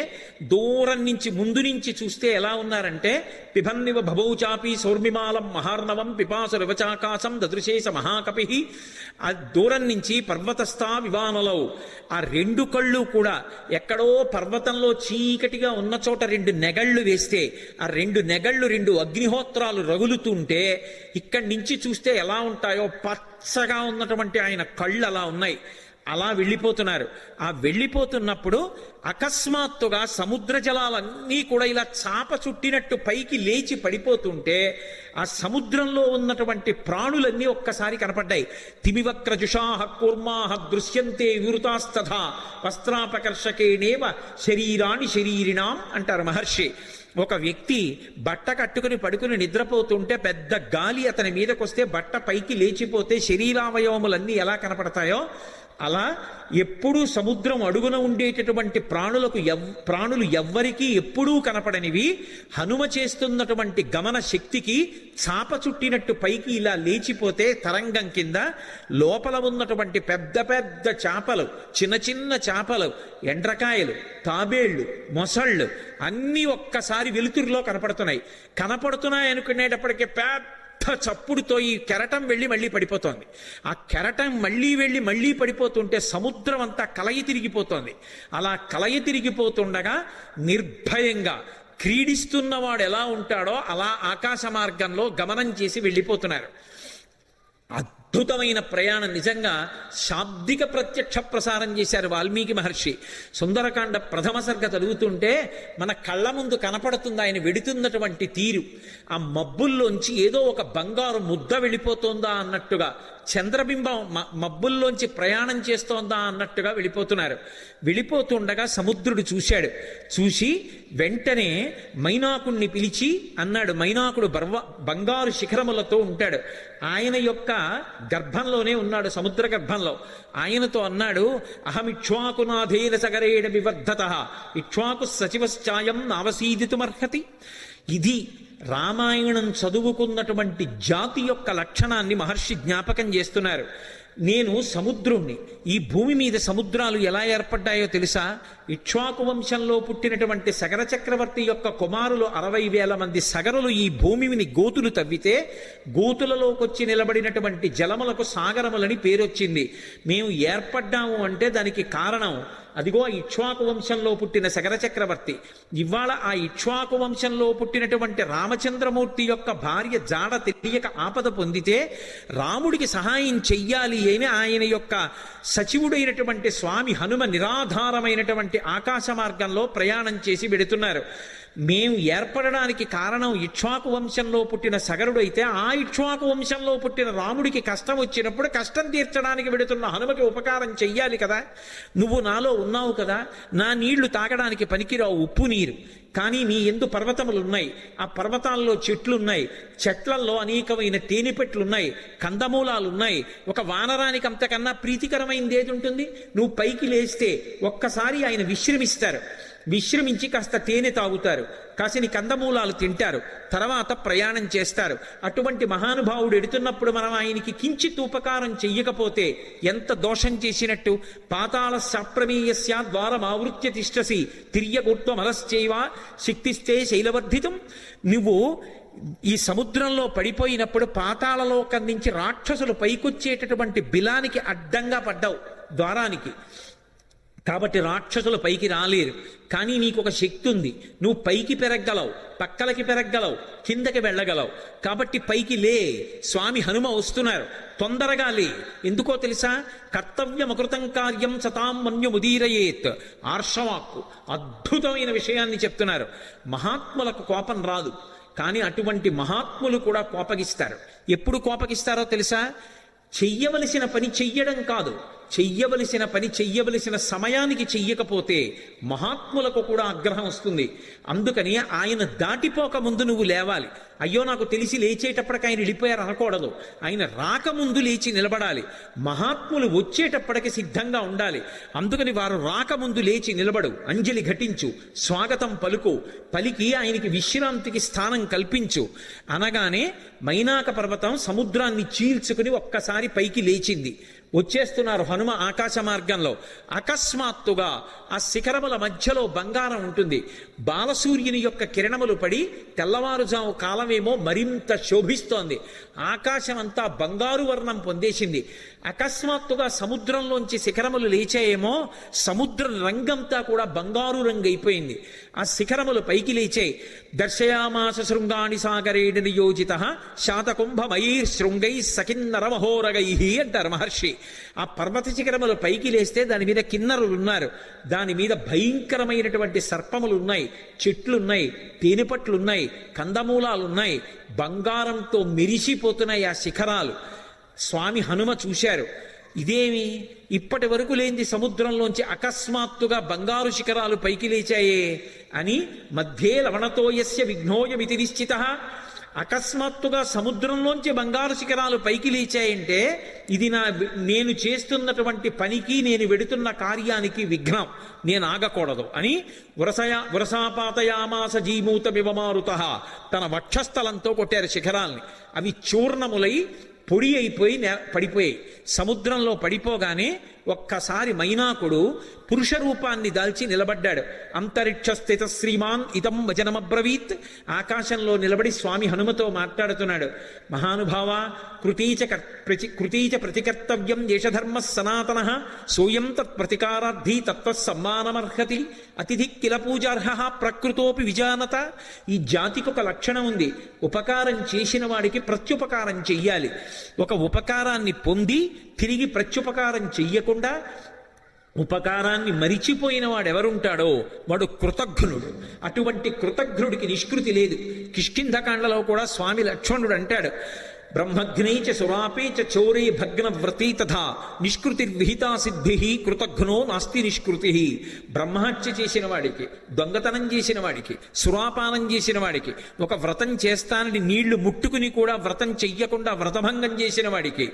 దూరం నుంచి ముందు నుంచి చూస్తే ఎలా ఉన్నారంటే పిబన్నివ భవౌచాపి సౌర్మిమాలం మహార్ణవం పిపాసు రవచాకాశం దదృశేష మహాకపి. ఆ దూరం నుంచి పర్వతస్థా వివానలో ఆ రెండు కళ్ళు కూడా ఎక్కడో పర్వతంలో చీకటిగా ఉన్న చోట రెండు నెగళ్ళు వేస్తే ఆ రెండు నెగళ్ళు రెండు అగ్నిహోత్రాలు రగులుతుంటే ఇక్కడి నుంచి చూస్తే ఎలా ఉంటాయో పచ్చగా ఉన్నటువంటి ఆయన కళ్ళు అలా ఉన్నాయి. అలా వెళ్ళిపోతున్నారు. ఆ వెళ్ళిపోతున్నప్పుడు అకస్మాత్తుగా సముద్ర జలాలన్నీ కూడా ఇలా చాప చుట్టినట్టు పైకి లేచి పడిపోతుంటే ఆ సముద్రంలో ఉన్నటువంటి ప్రాణులన్నీ ఒక్కసారి కనపడ్డాయి. తిమివక్రజుషాహ కూర్మాహ దృశ్యంతే వివృతాస్తథా వస్త్రాపకర్షకేణేవ శరీరాణి శరీరిణాం అంటారు మహర్షి. ఒక వ్యక్తి బట్ట కట్టుకుని పడుకుని నిద్రపోతుంటే పెద్ద గాలి అతని మీదకొస్తే బట్ట పైకి లేచిపోతే శరీరావయవములన్నీ ఎలా కనపడతాయో అలా ఎప్పుడూ సముద్రం అడుగున ఉండేటటువంటి ప్రాణులు ఎవ్వరికీ ఎప్పుడూ కనపడనివి హనుమ చేస్తున్నటువంటి గమన శక్తికి చాప చుట్టినట్టు పైకి ఇలా లేచిపోతే తరంగం కింద లోపల ఉన్నటువంటి పెద్ద పెద్ద చేపలు, చిన్న చిన్న చేపలు, ఎండ్రకాయలు, తాబేళ్లు, మొసళ్ళు అన్నీ ఒక్కసారి వెలుతురులో కనపడుతున్నాయి అనుకునేటప్పటికీ పెద్ద చప్పుడుతో ఈ కెరటం వెళ్ళి మళ్ళీ పడిపోతోంది. ఆ కెరటం మళ్ళీ పడిపోతుంటే సముద్రం అంతా కలయి తిరిగిపోతోంది. అలా కలయి తిరిగిపోతుండగా నిర్భయంగా క్రీడిస్తున్నవాడు ఎలా ఉంటాడో అలా ఆకాశ మార్గంలో గమనం చేసి వెళ్ళిపోతున్నారు. అద్భుతమైన ప్రయాణం. నిజంగా శాబ్దిక ప్రత్యక్ష ప్రసారం చేశారు వాల్మీకి మహర్షి. సుందరకాండ ప్రథమ సర్గ చదువుతుంటే మన కళ్ళ ముందు కనపడుతుంది ఆయన వెడుతున్నటువంటి తీరు. ఆ మబ్బుల్లోంచి ఏదో ఒక బంగారు ముద్ద వెళ్ళిపోతుందా అన్నట్టుగా, చంద్రబింబం మబ్బుల్లోంచి ప్రయాణం చేస్తోందా అన్నట్టుగా వెళ్ళిపోతుండగా సముద్రుడు చూసి వెంటనే మైనాకుణ్ణి పిలిచి అన్నాడు. మైనాకుడు బంగారు శిఖరములతో ఉంటాడు. ఆయన యొక్క గర్భంలోనే ఉన్నాడు, సముద్ర గర్భంలో. ఆయనతో అన్నాడు, అహమిక్ష్వాకునాథేన సగరేణ వివర్ధత ఇక్ష్వాకు సచివశ్చాయం నావసీదితుమర్హతి. ఇది రామాయణం చదువుకున్నటువంటి జాతి యొక్క లక్షణాన్ని మహర్షి జ్ఞాపకం చేస్తున్నారు. నేను సముద్రుణ్ణి. ఈ భూమి మీద సముద్రాలు ఎలా ఏర్పడ్డాయో తెలుసా? ఇక్ష్వాకు వంశంలో పుట్టినటువంటి సగర చక్రవర్తి యొక్క కుమారులు 60,000 మంది సగరులు ఈ భూమిని గోతులు తవ్వితే గోతులలోకొచ్చి నిలబడినటువంటి జలములకు సాగరములని పేరొచ్చింది. మేము ఏర్పడ్డాము అంటే దానికి కారణం అదిగో ఇక్ష్వాకు వంశంలో పుట్టిన సగర చక్రవర్తి. ఇవాళ ఆ ఇక్ష్వాకు వంశంలో పుట్టినటువంటి రామచంద్రమూర్తి యొక్క భార్య జాడ తెలియక ఆపద పొందితే రాముడికి సహాయం చెయ్యాలి అని ఆయన యొక్క సచివుడైనటువంటి స్వామి హనుమ నిరాధారమైనటువంటి ఆకాశ మార్గంలో ప్రయాణం చేసి వెడుతున్నారు. మేము ఏర్పడడానికి కారణం ఇక్ష్వాకు వంశంలో పుట్టిన సగరుడైతే ఆ ఇక్ష్వాకు వంశంలో పుట్టిన రాముడికి కష్టం వచ్చినప్పుడు కష్టం తీర్చడానికి వెడుతున్న హనుమకి ఉపకారం చెయ్యాలి కదా. నువ్వు నాలో ఉన్నావు కదా, నా నీళ్లు తాగడానికి పనికిరావు, ఉప్పు నీరు. కానీ నీ ఎందు పర్వతములున్నాయి, ఆ పర్వతాల్లో చెట్లున్నాయి, చెట్లల్లో అనేకమైన తేనెపెట్లున్నాయి, కందమూలాలున్నాయి. ఒక వానరానికి అంతకన్నా ప్రీతికరమైనది ఏది ఉంటుంది? నువ్వు పైకి లేస్తే ఒక్కసారి ఆయన విశ్రమించి కాస్త తేనె తాగుతారు, కాసిని కందమూలాలు తింటారు, తర్వాత ప్రయాణం చేస్తారు. అటువంటి మహానుభావుడు ఎడుతున్నప్పుడు మనం ఆయనకి కించిత్ ఉపకారం చెయ్యకపోతే ఎంత దోషం చేసినట్టు. పాతాళ సాప్రమేయస్యా ద్వారమావృత్య తిష్టసి తిర్యగూర్త్వమలశ్చైవ శక్తిస్తే శైలవర్ధితం. నువ్వు ఈ సముద్రంలో పడిపోయినప్పుడు పాతాళలోకం నుంచి రాక్షసులు పైకొచ్చేటటువంటి బిలానికి అడ్డంగా పడ్డావు, ద్వారానికి. కాబట్టి రాక్షసులు పైకి రాలేరు. కానీ నీకు ఒక శక్తి ఉంది, నువ్వు పైకి పెరగలవు, పక్కలకి పెరగలవు, కిందకి వెళ్ళగలవు. కాబట్టి పైకి లే. స్వామి హనుమ వస్తున్నారు, తొందరగా లే. ఎందుకో తెలుసా? కర్తవ్యమకృతం కార్యం సతాం మన్యుముదీరయేత్. ఆర్షవాక్కు అద్భుతమైన విషయాన్ని చెప్తున్నారు. మహాత్ములకు కోపం రాదు. కానీ అటువంటి మహాత్ములు కూడా కోపగిస్తారు. ఎప్పుడు కోపగిస్తారో తెలుసా? చెయ్యవలసిన పని చెయ్యడం కాదు, చెయ్యవలసిన పని చెయ్యవలసిన సమయానికి చెయ్యకపోతే మహాత్ములకు కూడా ఆగ్రహం వస్తుంది. అందుకని ఆయన దాటిపోక ముందు నువ్వు లేవాలి. అయ్యో నాకు తెలిసి లేచేటప్పటికి ఆయన వెళ్ళిపోయారు అనకూడదు. ఆయన రాకముందు లేచి నిలబడాలి. మహాత్ములు వచ్చేటప్పటికి సిద్ధంగా ఉండాలి. అందుకని వారు రాకముందు లేచి నిలబడు, అంజలి ఘటించు, స్వాగతం పలుకు, పలికి ఆయనకి విశ్రాంతికి స్థానం కల్పించు అనగానే మైనాక పర్వతం సముద్రాన్ని చీల్చుకుని ఒక్కసారి పైకి లేచింది. వచ్చేస్తున్నారు హనుమ ఆకాశ మార్గంలో. అకస్మాత్తుగా ఆ శిఖరముల మధ్యలో బంగారం ఉంటుంది. బాలసూర్యుని యొక్క కిరణములు పడి తెల్లవారుజాము కాలమేమో మరింత శోభిస్తోంది. ఆకాశం అంతా బంగారు వర్ణం పొందేసింది. అకస్మాత్తుగా సముద్రంలోంచి శిఖరములు లేచాయేమో, సముద్ర రంగంతా కూడా బంగారు రంగు అయిపోయింది. ఆ శిఖరములు పైకి లేచాయి. దర్శయామాస శృంగాణి సాగరేణ నియోజిత శాతకుంభమయీర్ శృంగై సకిన్నర మహోరగై అంటారు మహర్షి. ఆ పర్వత శిఖరములు పైకి లేస్తే దాని మీద కిన్నరులు ఉన్నారు, దాని మీద భయంకరమైనటువంటి సర్పములు ఉన్నాయి, చెట్లున్నాయి, తేనెపట్లున్నాయి, కందమూలాలున్నాయి, బంగారంతో మెరిసిపోతున్నాయి ఆ శిఖరాలు. స్వామి హనుమ చూశారు, ఇదేమి ఇప్పటి వరకు లేని సముద్రంలోంచి అకస్మాత్తుగా బంగారు శిఖరాలు పైకి లేచాయే అని. మధ్యే లవణతోయస్య విఘ్నోయమితి నిశ్చిత. అకస్మాత్తుగా సముద్రంలోంచి బంగారు శిఖరాలు పైకి లేచాయంటే ఇది నేను చేస్తున్నటువంటి పనికి, నేను వెడుతున్న కార్యానికి విఘ్నం, నేను ఆగకూడదు అని వరసాపాతయామాస జీమూత వివమారుత తన వక్షస్థలంతో కొట్టారు శిఖరాల్ని. అవి చూర్ణములై పొడి అయిపోయి పడిపోయాయి. సముద్రంలో పడిపోగానే ఒక్కసారి మైనాకుడు పురుష రూపాన్ని దాల్చి నిలబడ్డాడు. అంతరిక్ష స్థిత శ్రీమాన్ ఇదం వచనమబ్రవీత్. ఆకాశంలో నిలబడి స్వామి హనుమతో మాట్లాడుతున్నాడు. మహానుభావ, కృతీచ ప్రతికర్తవ్యం దేశధర్మ సనాతన సోయం తత్ ప్రతికారార్థీ తత్వసమ్మానమర్హతి అతిథి కిల పూజార్హ ప్రకృతోపి విజానత. ఈ జాతికి ఒక లక్షణం ఉంది, ఉపకారం చేసిన వాడికి ప్రత్యుపకారం చెయ్యాలి. ఒక ఉపకారాన్ని పొంది తిరిగి ప్రత్యుపకారం చెయ్యకుండా ఉపకారాన్ని మరిచిపోయిన వాడు ఎవరుంటాడో వాడు కృతఘ్నుడు. అటువంటి కృతఘ్నుడికి నిష్కృతి లేదు. కిష్కింధకాండలో కూడా స్వామి లక్ష్మణుడు అంటాడు, బ్రహ్మఘ్నైచ సురాపేచ చౌరే భగ్న వ్రతీ తథా నిష్కృతిర్విహితా సిద్ధి కృతఘ్నో నాస్తి నిష్కృతి. బ్రహ్మహత్య చేసిన వాడికి, దొంగతనం చేసిన వాడికి, సురాపానం చేసిన వాడికి, ఒక వ్రతం చేస్తానని నీళ్లు ముట్టుకుని కూడా వ్రతం చెయ్యకుండా వ్రతభంగం చేసిన వాడికి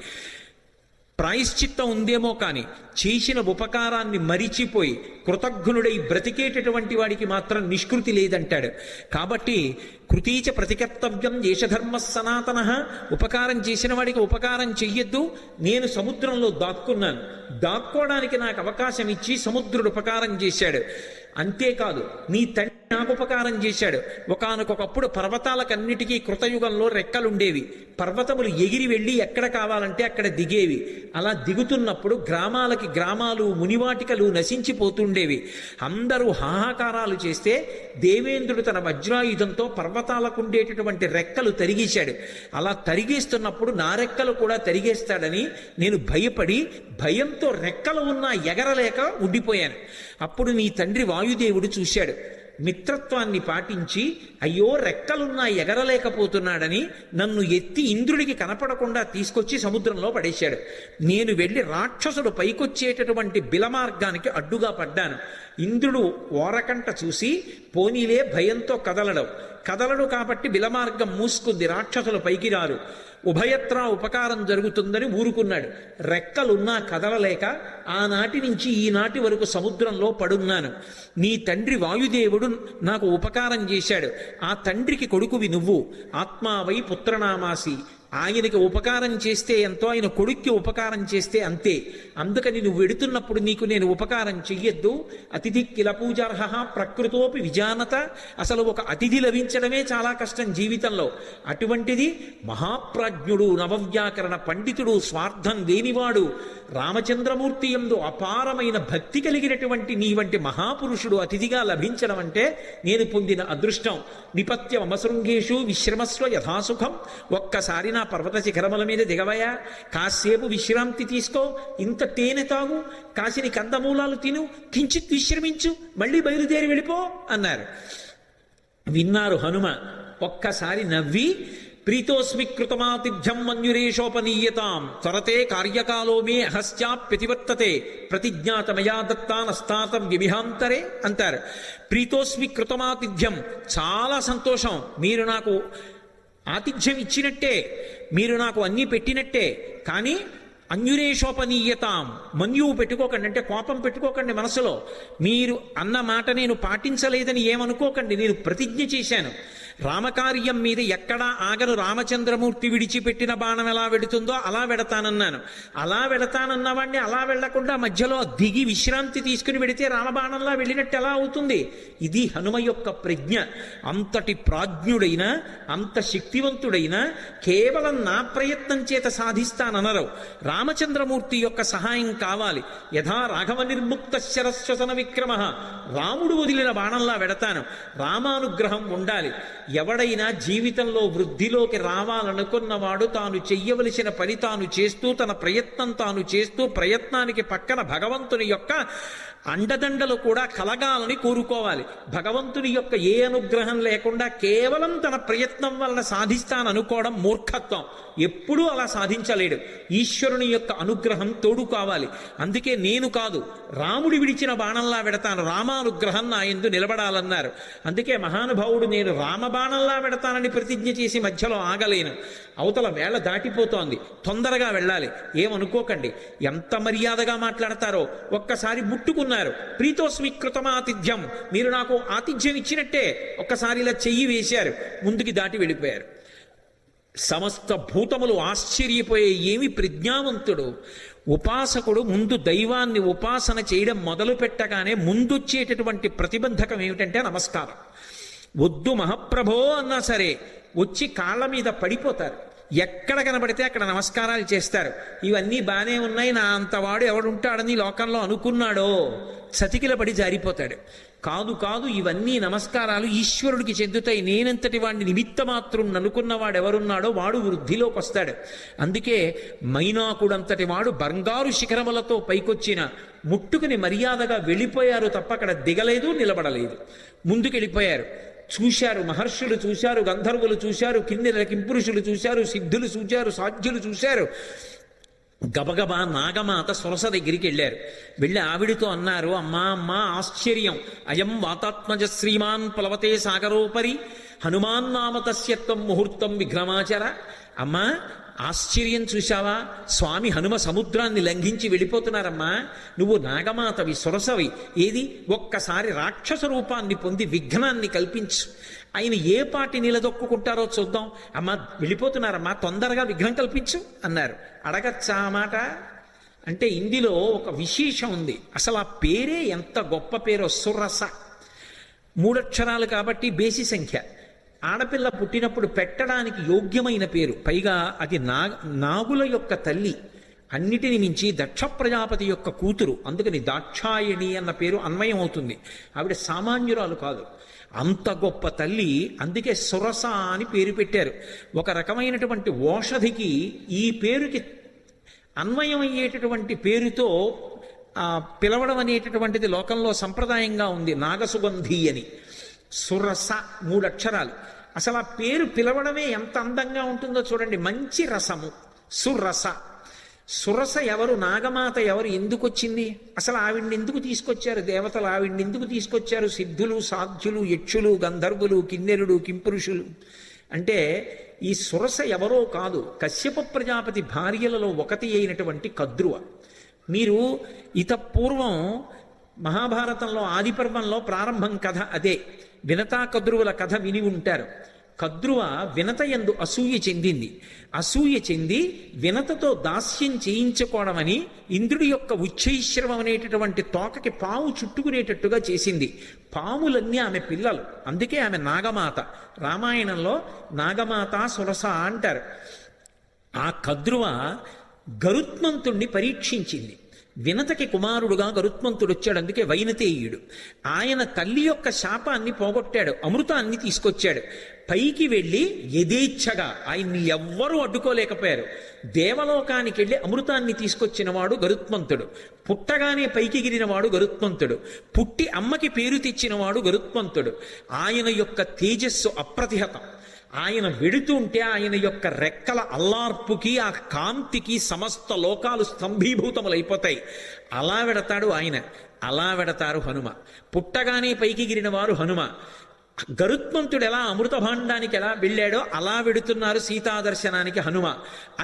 ప్రాయశ్చిత్తం ఉందేమో కానీ చేసిన ఉపకారాన్ని మరిచిపోయి కృతఘ్నుడై బ్రతికేటటువంటి వాడికి మాత్రం నిష్కృతి లేదంటాడు. కాబట్టి కృతీచ ప్రతికర్తవ్యం దేశధర్మ సనాతన. ఉపకారం చేసిన వాడికి ఉపకారం చెయ్యొద్దు. నేను సముద్రంలో దాక్కున్నాను, దాక్కోవడానికి నాకు అవకాశం ఇచ్చి సముద్రుడు ఉపకారం చేశాడు. అంతేకాదు, నీ తండ్రి నాకు ఉపకారం చేశాడు. ఒకానొకప్పుడు పర్వతాలకన్నిటికీ కృతయుగంలో రెక్కలుండేవి. పర్వతములు ఎగిరి వెళ్ళి ఎక్కడ కావాలంటే అక్కడ దిగేవి. అలా దిగుతున్నప్పుడు గ్రామాలకి గ్రామాలు, మునివాటికలు నశించిపోతుండేవి. అందరూ హాహాకారాలు చేస్తే దేవేంద్రుడు తన వజ్రాయుధంతో పర్వతాలకు ఉండేటటువంటి రెక్కలు తరిగేశాడు. అలా తరిగేస్తున్నప్పుడు నా రెక్కలు కూడా తరిగేస్తాడని నేను భయపడి భయంతో రెక్కలు ఉన్నా ఎగరలేక ఉండిపోయాను. అప్పుడు నీ తండ్రి వాయుదేవుడు చూశాడు, మిత్రత్వాన్ని పాటించి అయ్యో రెక్కలున్నా ఎగరలేకపోతున్నాడని నన్ను ఎత్తి ఇంద్రుడికి కనపడకుండా తీసుకొచ్చి సముద్రంలో పడేశాడు. నేను వెళ్ళి రాక్షసుడు పైకొచ్చేటటువంటి బిలమార్గానికి అడ్డుగా పడ్డాను. ఇంద్రుడు ఓరకంట చూసి పోనీలే భయంతో కదలడు కాబట్టి బిలమార్గం మూసుకుంది, రాక్షసులు పైకి రారు, ఉభయత్రా ఉపకారం జరుగుతుందని ఊరుకున్నాడు. రెక్కలున్నా కదలలేక ఆనాటి నుంచి ఈనాటి వరకు సముద్రంలో పడున్నాను. నీ తండ్రి వాయుదేవుడు నాకు ఉపకారం చేశాడు. ఆ తండ్రికి కొడుకువి నువ్వు. ఆత్మావై పుత్రనామాసి. ఆయనకి ఉపకారం చేస్తే ఎంతో, ఆయన కొడుక్కి ఉపకారం చేస్తే అంతే. అందుకని నువ్వు వెడుతున్నప్పుడు నీకు నేను ఉపకారం చెయ్యొద్దు. అతిథి కిల పూజార్హ ప్రకృతోపి విజానత. అసలు ఒక అతిథి లభించడమే చాలా కష్టం జీవితంలో. అటువంటిది మహాప్రాజ్ఞుడు, నవవ్యాకరణ పండితుడు, స్వార్థం లేనివాడు, రామచంద్రమూర్తి యందు అపారమైన భక్తి కలిగినటువంటి నీ వంటి మహాపురుషుడు అతిథిగా లభించడం అంటే నేను పొందిన అదృష్టం. నిపత్య మమశృంగేషు విశ్రమస్వ యథాసుఖం. ఒక్కసారి నా పర్వత శిఖరముల మీద దిగవయా, కాసేపు విశ్రాంతి తీసుకో, ఇంత తేనె తాగు, కాసిని కందమూలాలు తిను, కించిత్ విశ్రమించు, మళ్ళీ బయలుదేరి వెళ్ళిపో అన్నారు. విన్నారు హనుమ. ఒక్కసారి నవ్వి ప్రీతోస్మి కృతమాతిభ్యం మన్యురేషోపనీయతాం త్వరతే కార్యకాలో మే అహస్యాప్యతివర్తతే ప్రతిజ్ఞాతమయా దత్తానస్తాతం వ్యభిహాంతరే అంటారు. ప్రీతోస్మి కృతమాతిథ్యం, చాలా సంతోషం, మీరు నాకు ఆతిథ్యం ఇచ్చినట్టే, మీరు నాకు అన్నీ పెట్టినట్టే, కానీ అన్యురేషోపనీయతాం, మన్యువు పెట్టుకోకండి, అంటే కోపం పెట్టుకోకండి మనసులో. మీరు అన్న మాట నేను పాటించలేదని ఏమనుకోకండి, నేను ప్రతిజ్ఞ చేశాను. రామకార్యం మీద ఎక్కడా ఆగను, రామచంద్రమూర్తి విడిచిపెట్టిన బాణం ఎలా వెడుతుందో అలా వెడతానన్నాను. అలా వెడతానన్నవాడిని అలా వెళ్లకుండా మధ్యలో దిగి విశ్రాంతి తీసుకుని వెడితే రామబాణంలా వెళ్ళినట్టు ఎలా అవుతుంది? ఇది హనుమ యొక్క ప్రజ్ఞ. అంతటి ప్రాజ్ఞుడైన, అంత శక్తివంతుడైన, కేవలం నా ప్రయత్నం చేత సాధిస్తాననరు. రామచంద్రమూర్తి యొక్క సహాయం కావాలి. యథా రాఘవ నిర్ముక్త శరస్వసన విక్రమ, రాముడు వదిలిన బాణంలా వెడతాను. రామానుగ్రహం ఉండాలి. ఎవడైనా జీవితంలో వృద్ధిలోకి రావాలనుకున్నవాడు తాను చెయ్యవలసిన పని తాను చేస్తూ, తన ప్రయత్నం తాను చేస్తూ, ప్రయత్నానికి పక్కన భగవంతుని యొక్క అండదండలు కూడా కలగాలని కోరుకోవాలి. భగవంతుని యొక్క ఏ అనుగ్రహం లేకుండా కేవలం తన ప్రయత్నం వలన సాధిస్తాననుకోవడం మూర్ఖత్వం. ఎప్పుడూ అలా సాధించలేడు. ఈశ్వరుని యొక్క అనుగ్రహం తోడు కావాలి. అందుకే నేను కాదు, రాముడి విడిచిన బాణంలా వెడతాను, రామానుగ్రహం నా యందు నిలబడాలన్నారు. అందుకే మహానుభావుడు నేను రామబాణంలా వెడతానని ప్రతిజ్ఞ చేసి మధ్యలో ఆగలేను. అవతల వేళ దాటిపోతోంది, తొందరగా వెళ్ళాలి, ఏమనుకోకండి. ఎంత మర్యాదగా మాట్లాడతారో. ఒక్కసారి ముట్టుకున్నారు, ప్రీతోస్మి కృతమాతిథ్యం, మీరు నాకు ఆతిథ్యం ఇచ్చినట్టే. ఒక్కసారి ఇలా చెయ్యి వేశారు, ముందుకి దాటి వెళ్ళిపోయారు. సమస్త భూతములు ఆశ్చర్యపోయే, ఏమి ప్రజ్ఞావంతుడు! ఉపాసకుడు ముందు దైవాన్ని ఉపాసన చేయడం మొదలు పెట్టగానే ముందొచ్చేటటువంటి ప్రతిబంధకం ఏమిటంటే నమస్కారం. వద్దు మహాప్రభో అన్నా సరే వచ్చి కాళ్ళ మీద పడిపోతారు. ఎక్కడ కనబడితే అక్కడ నమస్కారాలు చేస్తారు. ఇవన్నీ బాగానే ఉన్నాయి, నా అంతవాడు ఎవడుంటాడని లోకంలో అనుకున్నాడో చతికిల పడి జారిపోతాడు. కాదు కాదు, ఇవన్నీ నమస్కారాలు ఈశ్వరుడికి చెందుతాయి. నేనంతటి వాడిని నిమిత్త మాత్రం అనుకున్నవాడు ఎవరున్నాడో వాడు వృద్ధిలోకి వస్తాడు. అందుకే మైనాకుడంతటి వాడు బంగారు శిఖరములతో పైకొచ్చిన ముట్టుకుని మర్యాదగా వెళ్ళిపోయారు తప్ప అక్కడ దిగలేదు, నిలబడలేదు, ముందుకెళ్ళిపోయారు. చూశారు, మహర్షులు చూశారు, గంధర్వులు చూశారు, కిన్నెర కింపురుషులు చూశారు, సిద్ధులు చూశారు, సాధ్యులు చూశారు. గబగబా నాగమాత సొరస దగ్గరికి వెళ్ళారు. వెళ్ళి ఆవిడితో అన్నారు, అమ్మా అమ్మా ఆశ్చర్యం, అయం వాతాత్మజ శ్రీమాన్ ప్లవతే సాగరోపరి హనుమాన్ నామ తస్యత్వం ముహూర్తం విఘ్నమాచర. అమ్మా ఆశ్చర్యం చూశావా, స్వామి హనుమ సముద్రాన్ని లంఘించి వెళ్ళిపోతున్నారమ్మా. నువ్వు నాగమాతవి, సొరసవి, ఏది ఒక్కసారి రాక్షస రూపాన్ని పొంది విఘ్నాన్ని కల్పించు. ఆయన ఏ పాటి నిలదొక్కుంటారో చూద్దాం. అమ్మ వెళ్ళిపోతున్నారమ్మా, తొందరగా విఘ్నం కల్పించు అన్నారు. అడగచ్చా మాట అంటే ఇందులో ఒక విశేషం ఉంది. అసలు ఆ పేరే ఎంత గొప్ప పేరో, సురస. 3 అక్షరాలు కాబట్టి బేసి సంఖ్య. ఆడపిల్ల పుట్టినప్పుడు పెట్టడానికి యోగ్యమైన పేరు. పైగా అది నాగుల యొక్క తల్లి, అన్నిటిని మించి దక్ష ప్రజాపతి యొక్క కూతురు. అందుకని దాక్షాయణి అన్న పేరు అన్వయం అవుతుంది. ఆవిడ సామాన్యురాలు కాదు, అంత గొప్ప తల్లి. అందుకే సురస అని పేరు పెట్టారు. ఒక రకమైనటువంటి ఓషధికి ఈ పేరుకి అన్వయం అయ్యేటటువంటి పేరుతో పిలవడం అనేటటువంటిది లోకంలో సంప్రదాయంగా ఉంది. నాగసుగంధి అని. సురస 3 అక్షరాలు. అసలు ఆ పేరు పిలవడమే ఎంత అందంగా ఉంటుందో చూడండి. మంచి రసము, సురస. సురస ఎవరు? నాగమాత ఎవరు? ఎందుకు వచ్చింది? అసలు ఆవిడ్ని ఎందుకు తీసుకొచ్చారు దేవతలు? ఆవిడ్ని ఎందుకు తీసుకొచ్చారు సిద్ధులు, సాధ్యులు, యక్షులు, గంధర్వులు, కిన్నెరుడు, కింపురుషులు? అంటే ఈ సురస ఎవరో కాదు, కశ్యప ప్రజాపతి భార్యలలో ఒకటి అయినటువంటి కద్రువ. మీరు పూర్వం మహాభారతంలో ఆదిపర్వంలో ప్రారంభం కథ అదే. వినతా కద్రువుల కథ విని ఉంటారు. కద్రువ వినతయందు అసూయ చెందింది. అసూయ చెంది వినతతో దాస్యం చేయించుకోవడమని ఇంద్రుడి యొక్క ఉచ్చైశ్రవం అనేటటువంటి తోకకి పాము చుట్టుకునేటట్టుగా చేసింది. పాములన్నీ ఆమె పిల్లలు, అందుకే ఆమె నాగమాత. రామాయణంలో నాగమాత సురస అంటారు. ఆ కద్రువ గరుత్మంతుణ్ణి పరీక్షించింది. వినతకి కుమారుడుగా గరుత్మంతుడు వచ్చాడు, అందుకే వైనతేయుడు. ఆయన తల్లి యొక్క శాపాన్ని పోగొట్టాడు, అమృతాన్ని తీసుకొచ్చాడు. పైకి వెళ్ళి యథేచ్ఛగా, ఆయన్ని ఎవ్వరూ అడ్డుకోలేకపోయారు. దేవలోకానికి వెళ్ళి అమృతాన్ని తీసుకొచ్చినవాడు గరుత్మంతుడు. పుట్టగానే పైకి గిరినవాడు గరుత్మంతుడు. పుట్టి అమ్మకి పేరు తెచ్చినవాడు గరుత్మంతుడు. ఆయన యొక్క తేజస్సు అప్రతిహతం. ఆయన వెడుతుంటే ఆయన యొక్క రెక్కల అల్లార్పుకి ఆ కాంతికి సమస్త లోకాలు స్తంభీభూతములైపోతాయి. అలా వెడతాడు ఆయన, అలా వెడతారు హనుమ. పుట్టగానే పైకి గిరిన వారు హనుమ. గరుత్మంతుడు ఎలా అమృత భాండానికి ఎలా వెళ్ళాడో అలా వెడుతున్నారు సీతాదర్శనానికి హనుమ.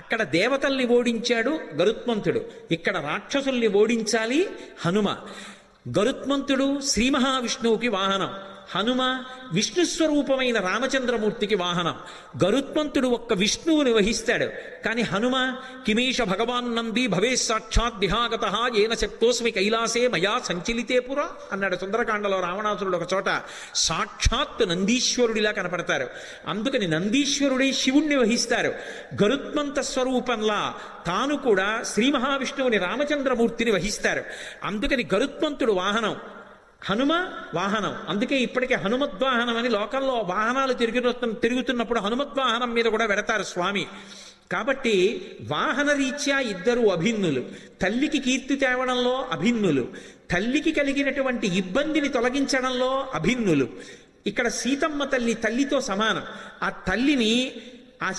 అక్కడ దేవతల్ని ఓడించాడు గరుత్మంతుడు, ఇక్కడ రాక్షసుల్ని ఓడించాలి హనుమ. గరుత్మంతుడు శ్రీ మహావిష్ణువుకి వాహనం, హనుమ విష్ణుస్వరూపమైన రామచంద్రమూర్తికి వాహనం. గరుత్మంతుడు ఒక్క విష్ణువుని వహిస్తాడు, కానీ హనుమ కిమేష భగవాన్ నంది భవే సాక్షాత్ విహాగత ఏన శక్తోస్మి కైలాసే మయా సంచలితే పురా అన్నాడు సుందరకాండలో రావణాసురుడు ఒక చోట. సాక్షాత్ నందీశ్వరుడిలా కనపడతారు, అందుకని నందీశ్వరుడే శివుణ్ణి వహిస్తారు. గరుత్మంత స్వరూపంలా తాను కూడా శ్రీ మహావిష్ణువుని రామచంద్రమూర్తిని వహిస్తారు. అందుకని గరుత్మంతుడు వాహనం, హనుమ వాహనం. అందుకే ఇప్పటికే హనుమద్వాహనం అని లోకంలో వాహనాలు తిరుగుతున్నప్పుడు హనుమద్వాహనం మీద కూడా వెడతారు స్వామి. కాబట్టి వాహన రీత్యా ఇద్దరు అభిన్నులు, తల్లికి కీర్తి తేవడంలో అభిన్నులు, తల్లికి కలిగినటువంటి ఇబ్బందిని తొలగించడంలో అభిన్నులు. ఇక్కడ సీతమ్మ తల్లి తల్లితో సమానం. ఆ తల్లిని ఆ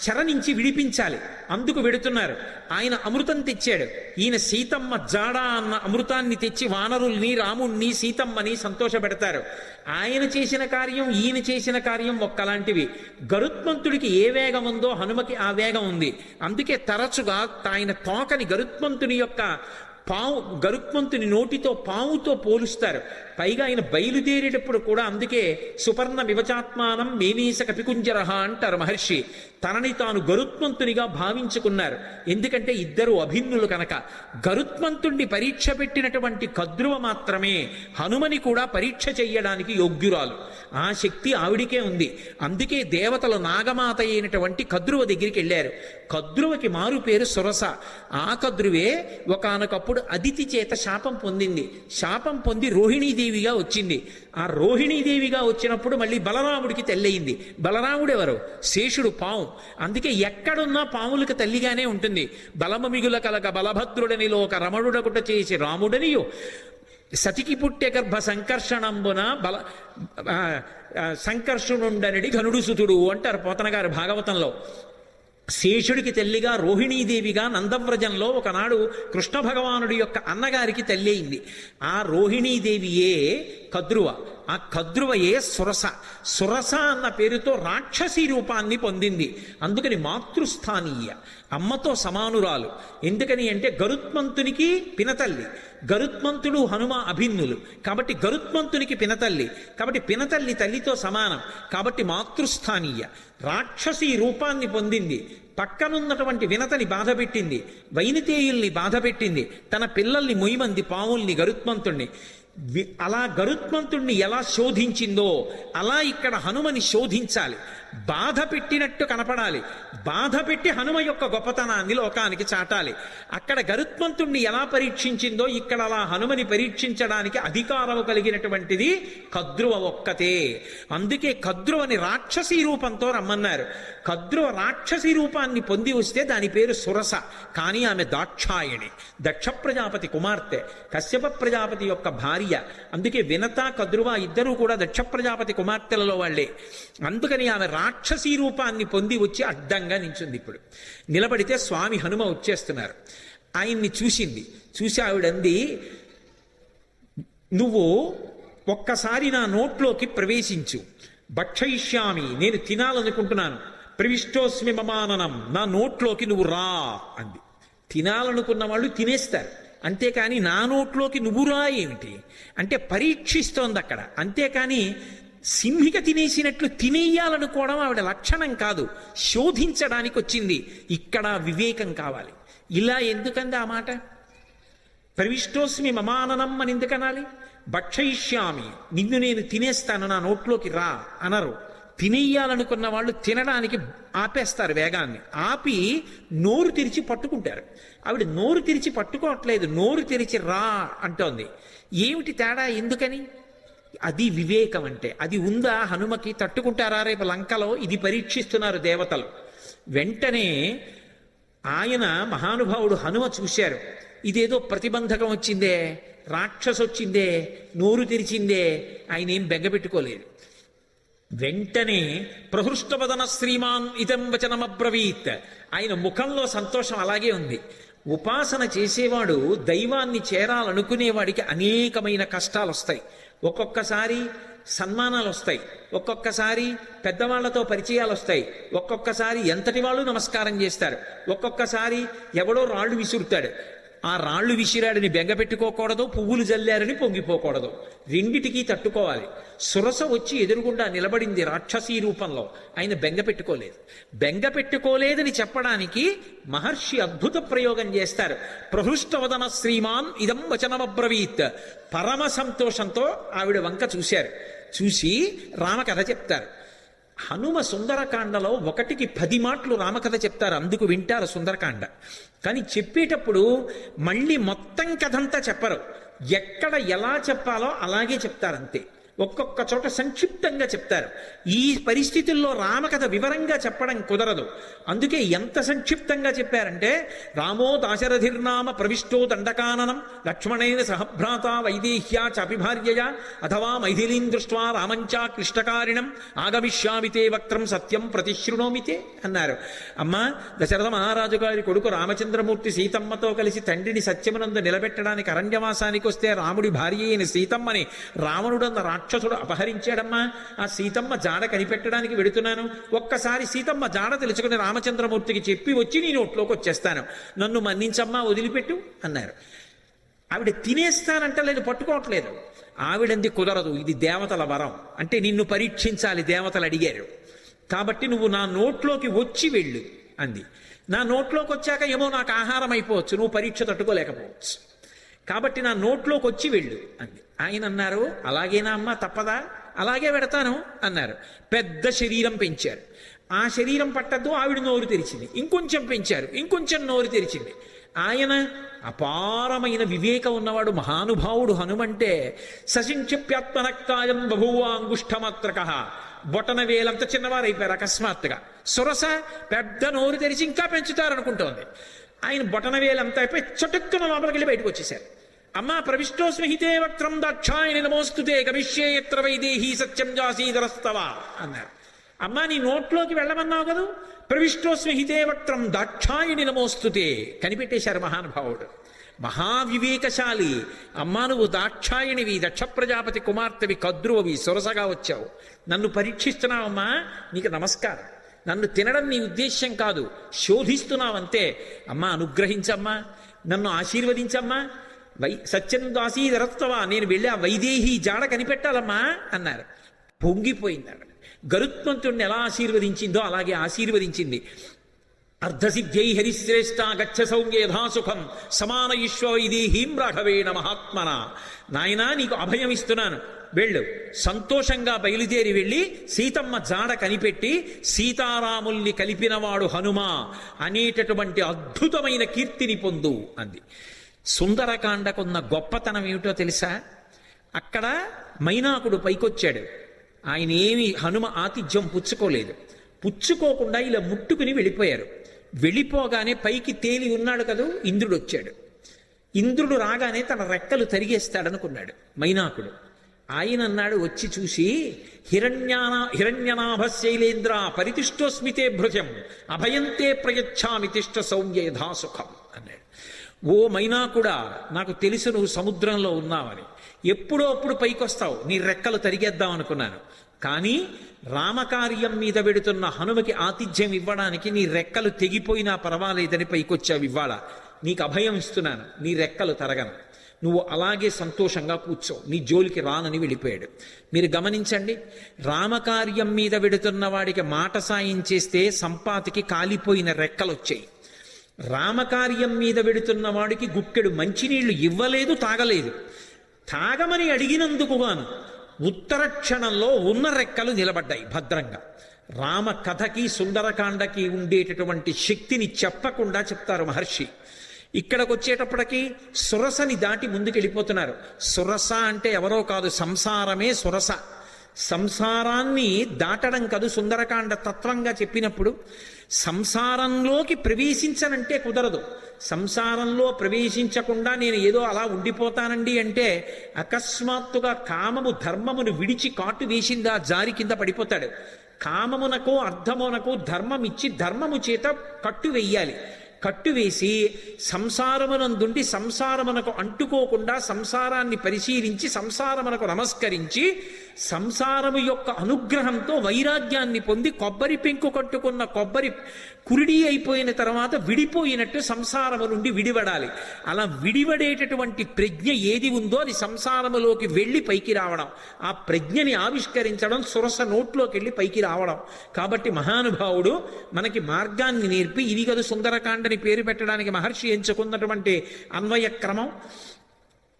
చెర నుంచి విడిపించాలి, అందుకు వెడుతున్నారు. ఆయన అమృతం తెచ్చాడు, ఈయన సీతమ్మ జాడ అన్న అమృతాన్ని తెచ్చి వానరుల్ని రాముణ్ణి సీతమ్మని సంతోషపెడతారు. ఆయన చేసిన కార్యం ఈయన చేసిన కార్యం ఒక్కలాంటివి. గరుత్మంతుడికి ఏ వేగం ఉందో హనుమకి ఆ వేగం ఉంది. అందుకే తరచుగా ఆయన తోకని గరుత్మంతుని యొక్క గరుత్మంతుని నోటితో పావుతో పోలుస్తారు. పైగా ఆయన బయలుదేరేటప్పుడు కూడా అందుకే సుపర్ణ వివచాత్మానం మేనీస కపికుంజరహ అంటారు మహర్షి. తనని తాను గరుత్మంతునిగా భావించుకున్నారు, ఎందుకంటే ఇద్దరు అభిన్నులు కనుక. గరుత్మంతుణ్ణి పరీక్ష పెట్టినటువంటి కద్రువ మాత్రమే హనుమని కూడా పరీక్ష చెయ్యడానికి యోగ్యురాలు. ఆ శక్తి ఆవిడికే ఉంది. అందుకే దేవతలు నాగమాత అయినటువంటి కద్రువ దగ్గరికి వెళ్ళారు. కద్రువకి మారు పేరు సురస. ఆ కద్రువే ఒకానొకప్పుడు అదితి చేత శాపం పొందింది. శాపం పొంది రోహిణీదేవిగా వచ్చింది. ఆ రోహిణీదేవిగా వచ్చినప్పుడు మళ్ళీ బలరాముడికి తల్లయింది. బలరాముడు ఎవరు? శేషుడు, పాము. అందుకే ఎక్కడున్నా పాములకు తల్లిగానే ఉంటుంది. బలము మిగుల కలక బలభద్రుడని లోక రమణుడకుట చేసి రాముడనియో సతికి పుట్టె గర్భ సంకర్షణంబున సంకర్షణుండనడి ఘనుడు సుతుడు అంటారు పోతన గారు భాగవతంలో. శేషుడికి తల్లిగా రోహిణీదేవిగా నందవ్రజంలో ఒకనాడు కృష్ణ భగవానుడి యొక్క అన్నగారికి తల్లి అయింది. ఆ రోహిణీదేవియే కద్రువ. ఆ కద్రువయే సురస. సురస అన్న పేరుతో రాక్షసీ రూపాన్ని పొందింది. అందుకని మాతృస్థానీయ, అమ్మతో సమానురాలు. ఎందుకని అంటే గరుత్మంతునికి పినతల్లి, గరుత్మంతుడు హనుమ అభిన్నులు కాబట్టి గరుత్మంతునికి పినతల్లి, కాబట్టి పినతల్లి తల్లితో సమానం, కాబట్టి మాతృస్థానీయ. రాక్షసీ రూపాన్ని పొందింది. పక్కనున్నటువంటి వినతని బాధపెట్టింది, వైనితేయుల్ని బాధపెట్టింది, తన పిల్లల్ని మొయ్యమంది పావుల్ని గరుత్మంతుణ్ణి. అలా గరుత్మంతుణ్ణి ఎలా శోధించిందో అలా ఇక్కడ హనుమని శోధించాలి. బాధ పెట్టినట్టు కనపడాలి, బాధ పెట్టి హనుమ యొక్క గొప్పతనాన్ని లోకానికి చాటాలి. అక్కడ గరుత్మంతుణ్ణి ఎలా పరీక్షించిందో ఇక్కడ అలా హనుమని పరీక్షించడానికి అధికారము కలిగినటువంటిది కద్రువ ఒక్కతే. అందుకే కద్రువని రాక్షసీ రూపంతో రమ్మన్నారు. కద్రువ రాక్షసీ రూపాన్ని పొంది వస్తే దాని పేరు సురస. కానీ ఆమె దాక్షాయణి, దక్ష ప్రజాపతి కుమార్తె, కశ్యప ప్రజాపతి యొక్క భార్య. అందుకే వినత కద్రువ ఇద్దరూ కూడా దక్ష ప్రజాపతి కుమార్తెలలో వాళ్లే. అందుకని ఆమె రాక్షసీ రూపాన్ని పొంది వచ్చి అడ్డంగా నించుంది. ఇప్పుడు నిలబడితే స్వామి హనుమ వచ్చేస్తున్నారు. ఆయన్ని చూసింది. చూసి ఆవిడంది, నువ్వు ఒక్కసారి నా నోట్లోకి ప్రవేశించు, భక్షయిష్యామి, నేను తినాలనుకుంటున్నాను, ప్రవిష్టోస్మి మమాననం, నా నోట్లోకి నువ్వు రా అంది. తినాలనుకున్న వాళ్ళు తినేస్తారు, అంతేకాని నా నోట్లోకి నువ్వు రా ఏమిటి అంటే పరీక్షిస్తోంది అక్కడ. అంతేకాని సింహిక తినేసినట్లు తినేయాలనుకోవడం ఆవిడ లక్షణం కాదు, శోధించడానికి వచ్చింది. ఇక్కడ వివేకం కావాలి. ఇలా ఎందుకంది ఆ మాట? ప్రవిష్టోస్మి మమాననం అని ఎందుకనాలి? భక్షయిష్యామి, నిన్ను నేను తినేస్తాను, నా నోట్లోకి రా అనరు. తినేయాలనుకున్న వాళ్ళు తినడానికి ఆపేస్తారు, వేగాన్ని ఆపి నోరు తెరిచి పట్టుకుంటారు. ఆవిడ నోరు తెరిచి పట్టుకోవట్లేదు, నోరు తెరిచి రా అంటోంది. ఏమిటి తేడా? ఎందుకని? అది వివేకం అంటే. అది ఉందా హనుమకి? తట్టుకుంటారా రేపు లంకలో? ఇది పరీక్షిస్తున్నారు దేవతలు. వెంటనే ఆయన మహానుభావుడు హనుమ చూశారు, ఇదేదో ప్రతిబంధకం వచ్చిందే, రాక్షసు వచ్చిందే, నోరు తెరిచిందే. ఆయన ఏం బెగ్గబెట్టుకోలేదు. వెంటనే ప్రహృష్టవదన శ్రీమాన్ ఇదం వచనమబ్రవీత్. ఆయన ముఖంలో సంతోషం అలాగే ఉంది. ఉపాసన చేసేవాడు దైవాన్ని చేరాలనుకునేవాడికి అనేకమైన కష్టాలు వస్తాయి. ఒక్కొక్కసారి సన్మానాలు వస్తాయి, ఒక్కొక్కసారి పెద్దవాళ్లతో పరిచయాలు వస్తాయి, ఒక్కొక్కసారి ఎంతటి వాళ్ళు నమస్కారం చేస్తారు, ఒక్కొక్కసారి ఎవడో రాళ్ళు విసురుతాడు. ఆ రాళ్ళు విసిరాడని బెంగ పెట్టుకోకూడదు, పువ్వులు జల్లారని పొంగిపోకూడదు, రెండిటికీ తట్టుకోవాలి. సురస వచ్చి ఎదురుగుండా నిలబడింది రాక్షసీ రూపంలో. ఆయన బెంగ పెట్టుకోలేదు. బెంగ పెట్టుకోలేదని చెప్పడానికి మహర్షి అద్భుత ప్రయోగం చేస్తారు. ప్రహృష్టవదన శ్రీమాన్ ఇదం వచనమబ్రవీత్. పరమ సంతోషంతో ఆవిడ వంక చూశారు. చూసి రామకథ చెప్తారు. హనుమ సుందరకాండలో 1కి 10 మాటలు రామకథ చెప్తారు, అందుకు వింటారు సుందరకాండ. కానీ చెప్పేటప్పుడు మళ్ళీ మొత్తం కథంతా చెప్పరు, ఎక్కడ ఎలా చెప్పాలో అలాగే చెప్తారంతే. ఒక్కొక్క చోట సంక్షిప్తంగా చెప్తారు. ఈ పరిస్థితుల్లో రామకథ వివరంగా చెప్పడం కుదరదు. అందుకే ఎంత సంక్షిప్తంగా చెప్పారంటే, రామో దాశరథిర్నామ ప్రవిష్టో దండకాననం లక్ష్మణేన సహభ్రాత వైదేహ్యా చాపిభార్యయా అథవా మైథిలీం దృష్ట్వా రామంచా క్లిష్టకారిణం ఆగమిష్యామితే వక్త్రం సత్యం ప్రతిశృణోమితే అన్నారు. అమ్మా, దశరథ మహారాజు గారి కొడుకు రామచంద్రమూర్తి సీతమ్మతో కలిసి తండ్రిని సత్యమునందు నిలబెట్టడానికి అరణ్యవాసానికి వస్తే రాముడి భార్య అయిన సీతమ్మని రావణుడన్న రాక్షసుడు అపహరించాడమ్మా. ఆ సీతమ్మ జాడ కనిపెట్టడానికి వెడుతున్నాను. ఒక్కసారి సీతమ్మ జాడ తెలుసుకుని రామచంద్రమూర్తికి చెప్పి వచ్చి నీ నోట్లోకి వచ్చేస్తాను, నన్ను మన్నించమ్మా, వదిలిపెట్టు అన్నారు. ఆవిడ తినేస్తానంటలేదు, పట్టుకోవట్లేదు. ఆవిడంది కుదరదు, ఇది దేవతల వరం, అంటే నిన్ను పరీక్షించాలి, దేవతలు అడిగారు కాబట్టి నువ్వు నా నోట్లోకి వచ్చి వెళ్ళు అంది. నా నోట్లోకి వచ్చాక ఏమో నాకు ఆహారం అయిపోవచ్చు, నువ్వు పరీక్ష తట్టుకోలేకపోవచ్చు, కాబట్టి నా నోట్లోకి వచ్చి వెళ్ళు అంది. ఆయన అన్నారు, అలాగేనా అమ్మా, తప్పదా, అలాగే పెడతాను అన్నారు. పెద్ద శరీరం పెంచారు. ఆ శరీరం పట్టద్దు, ఆవిడ నోరు తెరిచింది. ఇంకొంచెం పెంచారు, ఇంకొంచెం నోరు తెరిచింది. ఆయన అపారమైన వివేకం ఉన్నవాడు, మహానుభావుడు. హనుమంటే సశింక్షిప్యాత్మనక్తాయం బభూవ అంగుష్ఠమాత్రక. బొటన వేలంత చిన్నవారైపోయారు అకస్మాత్తుగా. సురస పెద్ద నోరు తెరిచి ఇంకా పెంచుతారనుకుంటోంది. ఆయన బొటన వేలంతా అయిపోయి చటుక్కున లోపలికి వెళ్ళి బయటకు వచ్చేశారు. అమ్మా, ప్రవిష్టోస్మిహితే వక్త్రం దాక్షాయణి నమోస్తుతే గమిష్యే యత్ర వైదేహీ సత్యం జాసీధరస్తవ అన్నారు. అమ్మా, నీ నోట్లోకి వెళ్ళమన్నావు కదా, ప్రవిష్టోస్మిహితే వక్త్రం దాక్షాయణి నమోస్తుతే. కనిపెట్టేశారు మహానుభావుడు, మహావివేకశాలి. అమ్మా, నువ్వు దాక్షాయణివి, దక్ష ప్రజాపతి కుమార్తెవి, కద్రువవి, సొరసగా వచ్చావు, నన్ను పరీక్షిస్తున్నావమ్మా, నీకు నమస్కారం. నన్ను తినడం నీ ఉద్దేశ్యం కాదు, శోధిస్తున్నావంతే. అమ్మా, అనుగ్రహించమ్మా, నన్ను ఆశీర్వదించమ్మా, సత్యం దాసీధరత్వవా, నేను వెళ్ళి ఆ వైదేహి జాడ కనిపెట్టాలమ్మా అన్నారు. పొంగిపోయింది ఆవిడ. గరుత్మంతుడిని ఎలా ఆశీర్వదించిందో అలాగే ఆశీర్వదించింది. అర్ధసిద్ధ్యై హరిశ్రేష్ట గచ్చ సౌమ్య యథాసుఖం సమాన ఈశ్వ వైదేహీం రాఘవేణ మహాత్మన. నాయనా, నీకు అభయం ఇస్తున్నాను, వెళ్ళు. సంతోషంగా బయలుదేరి వెళ్ళి సీతమ్మ జాడ కనిపెట్టి సీతారాముల్ని కలిపినవాడు హనుమా అనేటటువంటి అద్భుతమైన కీర్తిని పొందు అంది. సుందరకాండకున్న గొప్పతనం ఏమిటో తెలుసా? అక్కడ మైనాకుడు పైకొచ్చాడు. ఆయన ఏమి హనుమ ఆతిథ్యం పుచ్చుకోలేదు. పుచ్చుకోకుండా ఇలా ముట్టుకుని వెళ్ళిపోయారు. వెళ్ళిపోగానే పైకి తేలి ఉన్నాడు కదూ, ఇంద్రుడు వచ్చాడు. ఇంద్రుడు రాగానే తన రెక్కలు తరిగేస్తాడనుకున్నాడు మైనాకుడు. ఆయన అన్నాడు, వచ్చి చూసి, హిరణ్యనాభ శైలేంద్ర పరితిష్టోస్మితే భృజం అభయంతే ప్రయచ్ఛామి తిష్ట సౌమ్య యథాసుఖం అన్నాడు. ఓ మైనాకుడా, నాకు తెలుసు నువ్వు సముద్రంలో ఉన్నావని, ఎప్పుడో అప్పుడు పైకొస్తావు, నీ రెక్కలు తరిగేద్దాం అనుకున్నాను, కానీ రామకార్యం మీద వెడుతున్న హనుమకి ఆతిథ్యం ఇవ్వడానికి నీ రెక్కలు తెగిపోయినా పర్వాలేదని పైకొచ్చావు. ఇవ్వాల నీకు అభయం ఇస్తున్నాను, నీ రెక్కలు తరగను, నువ్వు అలాగే సంతోషంగా కూర్చో, నీ జోలికి రానని వెళ్ళిపోయాడు. మీరు గమనించండి, రామకార్యం మీద వెడుతున్న వాడికి మాట సాయం చేస్తే సంపాతికి కాలిపోయిన రెక్కలు వచ్చాయి. రామకార్యం మీద వెడుతున్న వాడికి గుక్కెడు మంచినీళ్లు ఇవ్వలేదు, తాగలేదు. తాగమని అడిగినందుకుగాను ఉత్తర క్షణంలో ఉన్న రెక్కలు నిలబడ్డాయి భద్రంగా. రామ కథకి సుందరకాండకి ఉండేటటువంటి శక్తిని చెప్పకుండా చెప్తారు మహర్షి. ఇక్కడికి వచ్చేటప్పటికి సురసని దాటి ముందుకెళ్ళిపోతున్నారు. సురస అంటే ఎవరో కాదు, సంసారమే సురస. సంసారాన్ని దాటడం కాదు సుందరకాండ తత్వంగా చెప్పినప్పుడు. సంసారంలోకి ప్రవేశించనంటే కుదరదు. సంసారంలో ప్రవేశించకుండా నేను ఏదో అలా ఉండిపోతానండి అంటే అకస్మాత్తుగా కామము ధర్మమును విడిచి కాటు వేసిందా జారి కింద పడిపోతాడు. కామమునకు అర్థమునకు ధర్మం ఇచ్చి ధర్మము చేత కట్టు వెయ్యాలి. కట్టువేసి సంసారమునందుండి సంసారమునకు అంటుకోకుండా సంసారాన్ని పరిశీలించి సంసారమునకు నమస్కరించి సంసారము యొక్క అనుగ్రహంతో వైరాగ్యాన్ని పొంది కొబ్బరి పెంకు కట్టుకున్న కొబ్బరి కురిడి అయిపోయిన తర్వాత విడిపోయినట్టు సంసారము నుండి విడివడాలి. అలా విడివడేటటువంటి ప్రజ్ఞ ఏది ఉందో అది సంసారములోకి వెళ్ళి పైకి రావడం, ఆ ప్రజ్ఞని ఆవిష్కరించడం, సురస నోట్లోకి వెళ్ళి పైకి రావడం. కాబట్టి మహానుభావుడు మనకి మార్గాన్ని నేర్పి ఇది కదా సుందరకాండని పేరు పెట్టడానికి మహర్షి ఎంచుకున్నటువంటి అన్వయ క్రమం.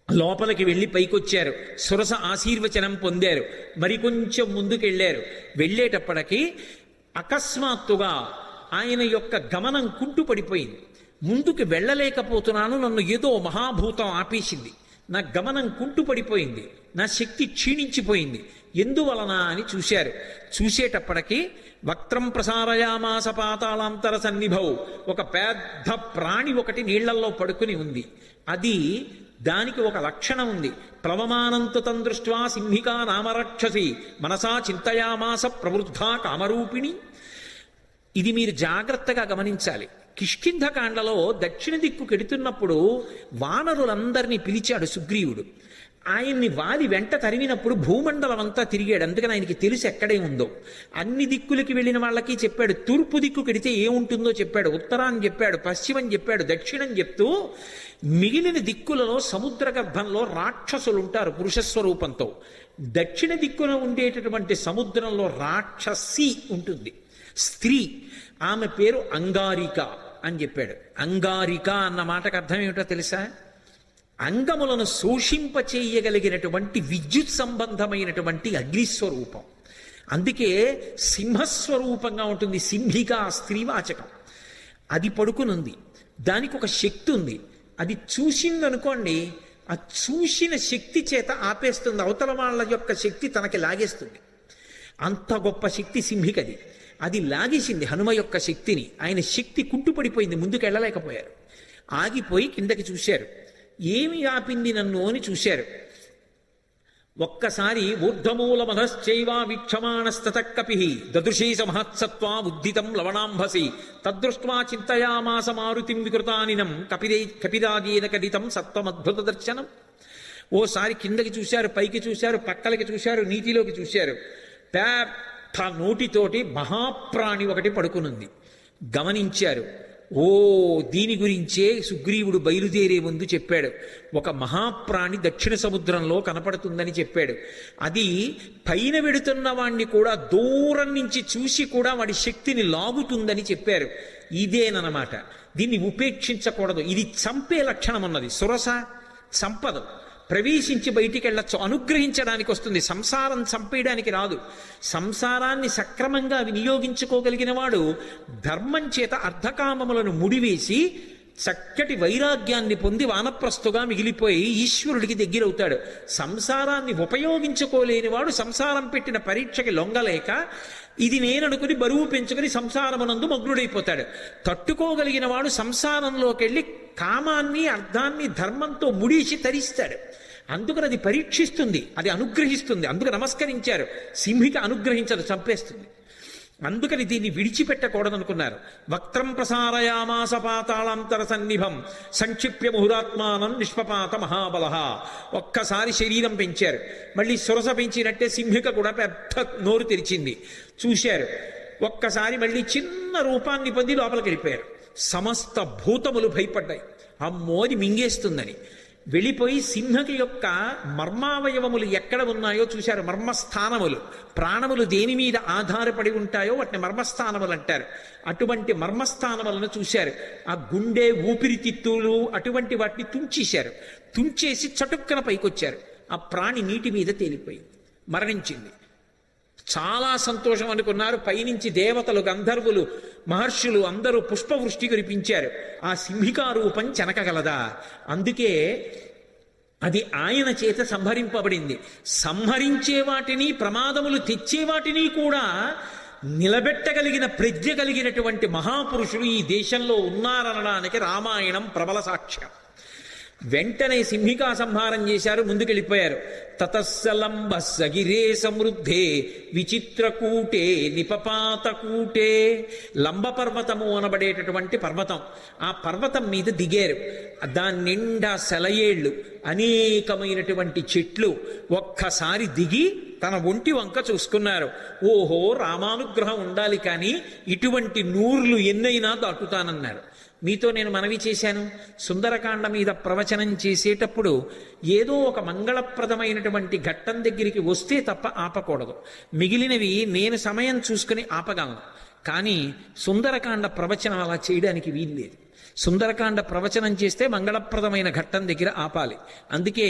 లోపలికి వెళ్ళి పైకొచ్చారు, సురస ఆశీర్వచనం పొందారు, మరికొంచెం ముందుకెళ్ళారు. వెళ్ళేటప్పటికీ అకస్మాత్తుగా ఆయన యొక్క గమనం కుంటుపడిపోయింది. ముందుకు వెళ్ళలేకపోతున్నాను, నన్ను ఏదో మహాభూతం ఆపేసింది, నా గమనం కుంటుపడిపోయింది, నా శక్తి క్షీణించిపోయింది, ఎందువలన అని చూశారు. చూసేటప్పటికీ వక్త్రం ప్రసారయామాస పాతాళాంతర సన్నిభౌ, ఒక పెద్ద ప్రాణి ఒకటి నీళ్లల్లో పడుకుని ఉంది. అది దానికి ఒక లక్షణం ఉంది. ప్లవమానంతు తం దృష్ట్వా సింహికా నామరక్షసి మనసా చింతయామాస ప్రవృద్ధా కామరూపిణి. ఇది మీరు జాగ్రత్తగా గమనించాలి. కిష్కింధకాండలో దక్షిణ దిక్కు కెడుతున్నప్పుడు వానరులందరినీ పిలిచాడు సుగ్రీవుడు. ఆయన్ని వాలి వెంట తరిమినప్పుడు భూమండలం అంతా తిరిగాడు. అందుకని ఆయనకి తెలుసు ఎక్కడే ఉందో. అన్ని దిక్కులకి వెళ్ళిన వాళ్ళకి చెప్పాడు. తూర్పు దిక్కు కెడితే ఏముంటుందో చెప్పాడు, ఉత్తరాన్ని చెప్పాడు, పశ్చిమం చెప్పాడు, దక్షిణం చెప్తూ మిగిలిన దిక్కులలో సముద్ర గర్భంలో రాక్షసులు ఉంటారు పురుషస్వరూపంతో. దక్షిణ దిక్కున ఉండేటటువంటి సముద్రంలో రాక్షసి ఉంటుంది, స్త్రీ. ఆమె పేరు అంగారిక అని చెప్పాడు. అంగారిక అన్న మాటకు అర్థం ఏమిటో తెలుసా? అంగములను శోషింపచేయగలిగినటువంటి విద్యుత్ సంబంధమైనటువంటి అగ్నిస్వరూపం. అందుకే సింహస్వరూపంగా ఉంటుంది. సింహిక స్త్రీవాచకం. అది పడుకునుంది, దానికి ఒక శక్తి ఉంది. అది చూసిందనుకోండి, ఆ చూసిన శక్తి చేత ఆపేస్తుంది, అవతల వాళ్ళ యొక్క శక్తి తనకి లాగేస్తుంది. అంత గొప్ప శక్తి సింహికది. అది లాగేసింది హనుమ యొక్క శక్తిని. ఆయన శక్తి కుంటుపడిపోయింది, ముందుకు వెళ్ళలేకపోయారు. ఆగిపోయి కిందకి చూశారు. ఏమి ఆపింది నన్ను అని చూశారు. ఒక్కసారి ఊర్ధమూల మనశ్చైవా వీక్షమాణస్తతకపి దదృశీస మహత్సత్వా ఉద్దితం లవణాంభసి తదృష్ట్వా చింతయామాస మారుతిం వికృతానినం కపిరాజేన కదితం సత్వమద్భుత దర్శనం. ఓసారి కిందకి చూశారు, పైకి చూశారు, పక్కలకి చూశారు, నీటిలోకి చూశారు. పెద్ద నోటితోటి మహాప్రాణి ఒకటి పడుకునుంది. గమనించారు. ఓ, దీని గురించే సుగ్రీవుడు బయలుదేరే ముందు చెప్పాడు. ఒక మహాప్రాణి దక్షిణ సముద్రంలో కనపడుతుందని చెప్పాడు. అది పైన వెడుతున్న వాణ్ణి కూడా దూరం నుంచి చూసి కూడా వాడి శక్తిని లాగుతుందని చెప్పారు. ఇదేనమాట. దీన్ని ఉపేక్షించకూడదు. ఇది చంపే లక్షణం ఉన్నది. సురస చంపదు, ప్రవేశించి బయటికి వెళ్ళొచ్చు, అనుగ్రహించడానికి వస్తుంది. సంసారం చంపేయడానికి రాదు. సంసారాన్ని సక్రమంగా వినియోగించుకోగలిగిన వాడు ధర్మం చేత అర్ధకామములను ముడివేసి చక్కటి వైరాగ్యాన్ని పొంది వానప్రస్థుగా మిగిలిపోయి ఈశ్వరుడికి దగ్గరవుతాడు. సంసారాన్ని ఉపయోగించుకోలేని వాడు సంసారం పెట్టిన పరీక్షకి లొంగలేక ఇది నేననుకుని బరువు పెంచుకుని సంసారమునందు మగ్నుడైపోతాడు. తట్టుకోగలిగిన వాడు సంసారంలోకి వెళ్ళి కామాన్ని అర్థాన్ని ధర్మంతో ముడిచి తరిస్తాడు. అందుకని అది పరీక్షిస్తుంది, అది అనుగ్రహిస్తుంది. అందుకు నమస్కరించారు. సింహిక అనుగ్రహించదు, చంపేస్తుంది. అందుకని దీన్ని విడిచిపెట్టకూడదనుకున్నారు. వక్త్రం ప్రసారయామాస పాతాళాంతర సన్నిభం సంక్షిప్య ముహురాత్మానం నిష్పపాత మహాబల. ఒక్కసారి శరీరం పెంచారు. మళ్ళీ సురస పెంచినట్టే సింహిక కూడా పెద్ద నోరు తెరిచింది. చూశారు. ఒక్కసారి మళ్ళీ చిన్న రూపాన్ని పొంది లోపలికి వెళ్ళిపోయారు. సమస్త భూతములు భయపడ్డాయి, అమ్మోది మింగేస్తుందని. వెళ్ళిపోయి సింహకి యొక్క మర్మావయవములు ఎక్కడ ఉన్నాయో చూశారు. మర్మస్థానములు, ప్రాణములు దేని మీద ఆధారపడి ఉంటాయో వాటిని మర్మస్థానములు అంటారు. అటువంటి మర్మస్థానములను చూశారు. ఆ గుండె, ఊపిరితిత్తులు అటువంటి వాటిని తుంచేశారు. తుంచేసి చటుక్కన పైకొచ్చారు. ఆ ప్రాణి నీటి మీద తేలిపోయింది, మరణించింది. చాలా సంతోషం అనుకున్నారు. పైనుంచి దేవతలు, గంధర్వులు, మహర్షులు అందరూ పుష్పవృష్టి కురిపించారు. ఆ సింహికా రూపం చెనకగలదా? అందుకే అది ఆయన చేత సంహరింపబడింది. సంహరించే వాటిని, ప్రమాదములు తెచ్చే వాటిని కూడా నిలబెట్టగలిగిన ప్రజ్ఞ కలిగినటువంటి మహాపురుషులు ఈ దేశంలో ఉన్నారనడానికి రామాయణం ప్రబల సాక్ష్యం. వెంటనే సింహికా సంహారం చేశారు, ముందుకెళ్ళిపోయారు. తతస్సలంబ సగిరే సమృద్ధే విచిత్రకూటే నిపపాతకూటే. లంబ పర్వతము అనబడేటటువంటి పర్వతం, ఆ పర్వతం మీద దిగారు. దాని నిండా సెలయేళ్ళు, అనేకమైనటువంటి చెట్లు. ఒక్కసారి దిగి తన ఒంటి వంక చూసుకున్నారు. ఓహో, రామానుగ్రహం ఉండాలి, కానీ ఇటువంటి నూర్లు ఎన్నైనా దాటుతానన్నారు. మీతో నేను మనవి చేశాను, సుందరకాండ మీద ప్రవచనం చేసేటప్పుడు ఏదో ఒక మంగళప్రదమైనటువంటి ఘట్టం దగ్గరికి వస్తే తప్ప ఆపకూడదు. మిగిలినవి నేను సమయం చూసుకుని ఆపగలను, కానీ సుందరకాండ ప్రవచనం అలా చేయడానికి వీల్లేదు. సుందరకాండ ప్రవచనం చేస్తే మంగళప్రదమైన ఘట్టం దగ్గర ఆపాలి. అందుకే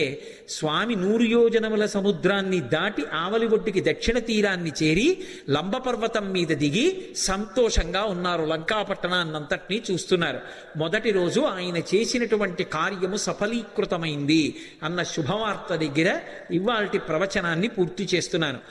స్వామి 100 యోజనముల సముద్రాన్ని దాటి ఆవలి ఒడ్డుకి దక్షిణ తీరాన్ని చేరి లంబపర్వతం మీద దిగి సంతోషంగా ఉన్నారు. లంకాపట్టణాన్నంతటినీ చూస్తున్నారు. మొదటి రోజు ఆయన చేసినటువంటి కార్యము సఫలీకృతమైంది అన్న శుభవార్త దగ్గర ఇవాల్టి ప్రవచనాన్ని పూర్తి చేస్తున్నాను.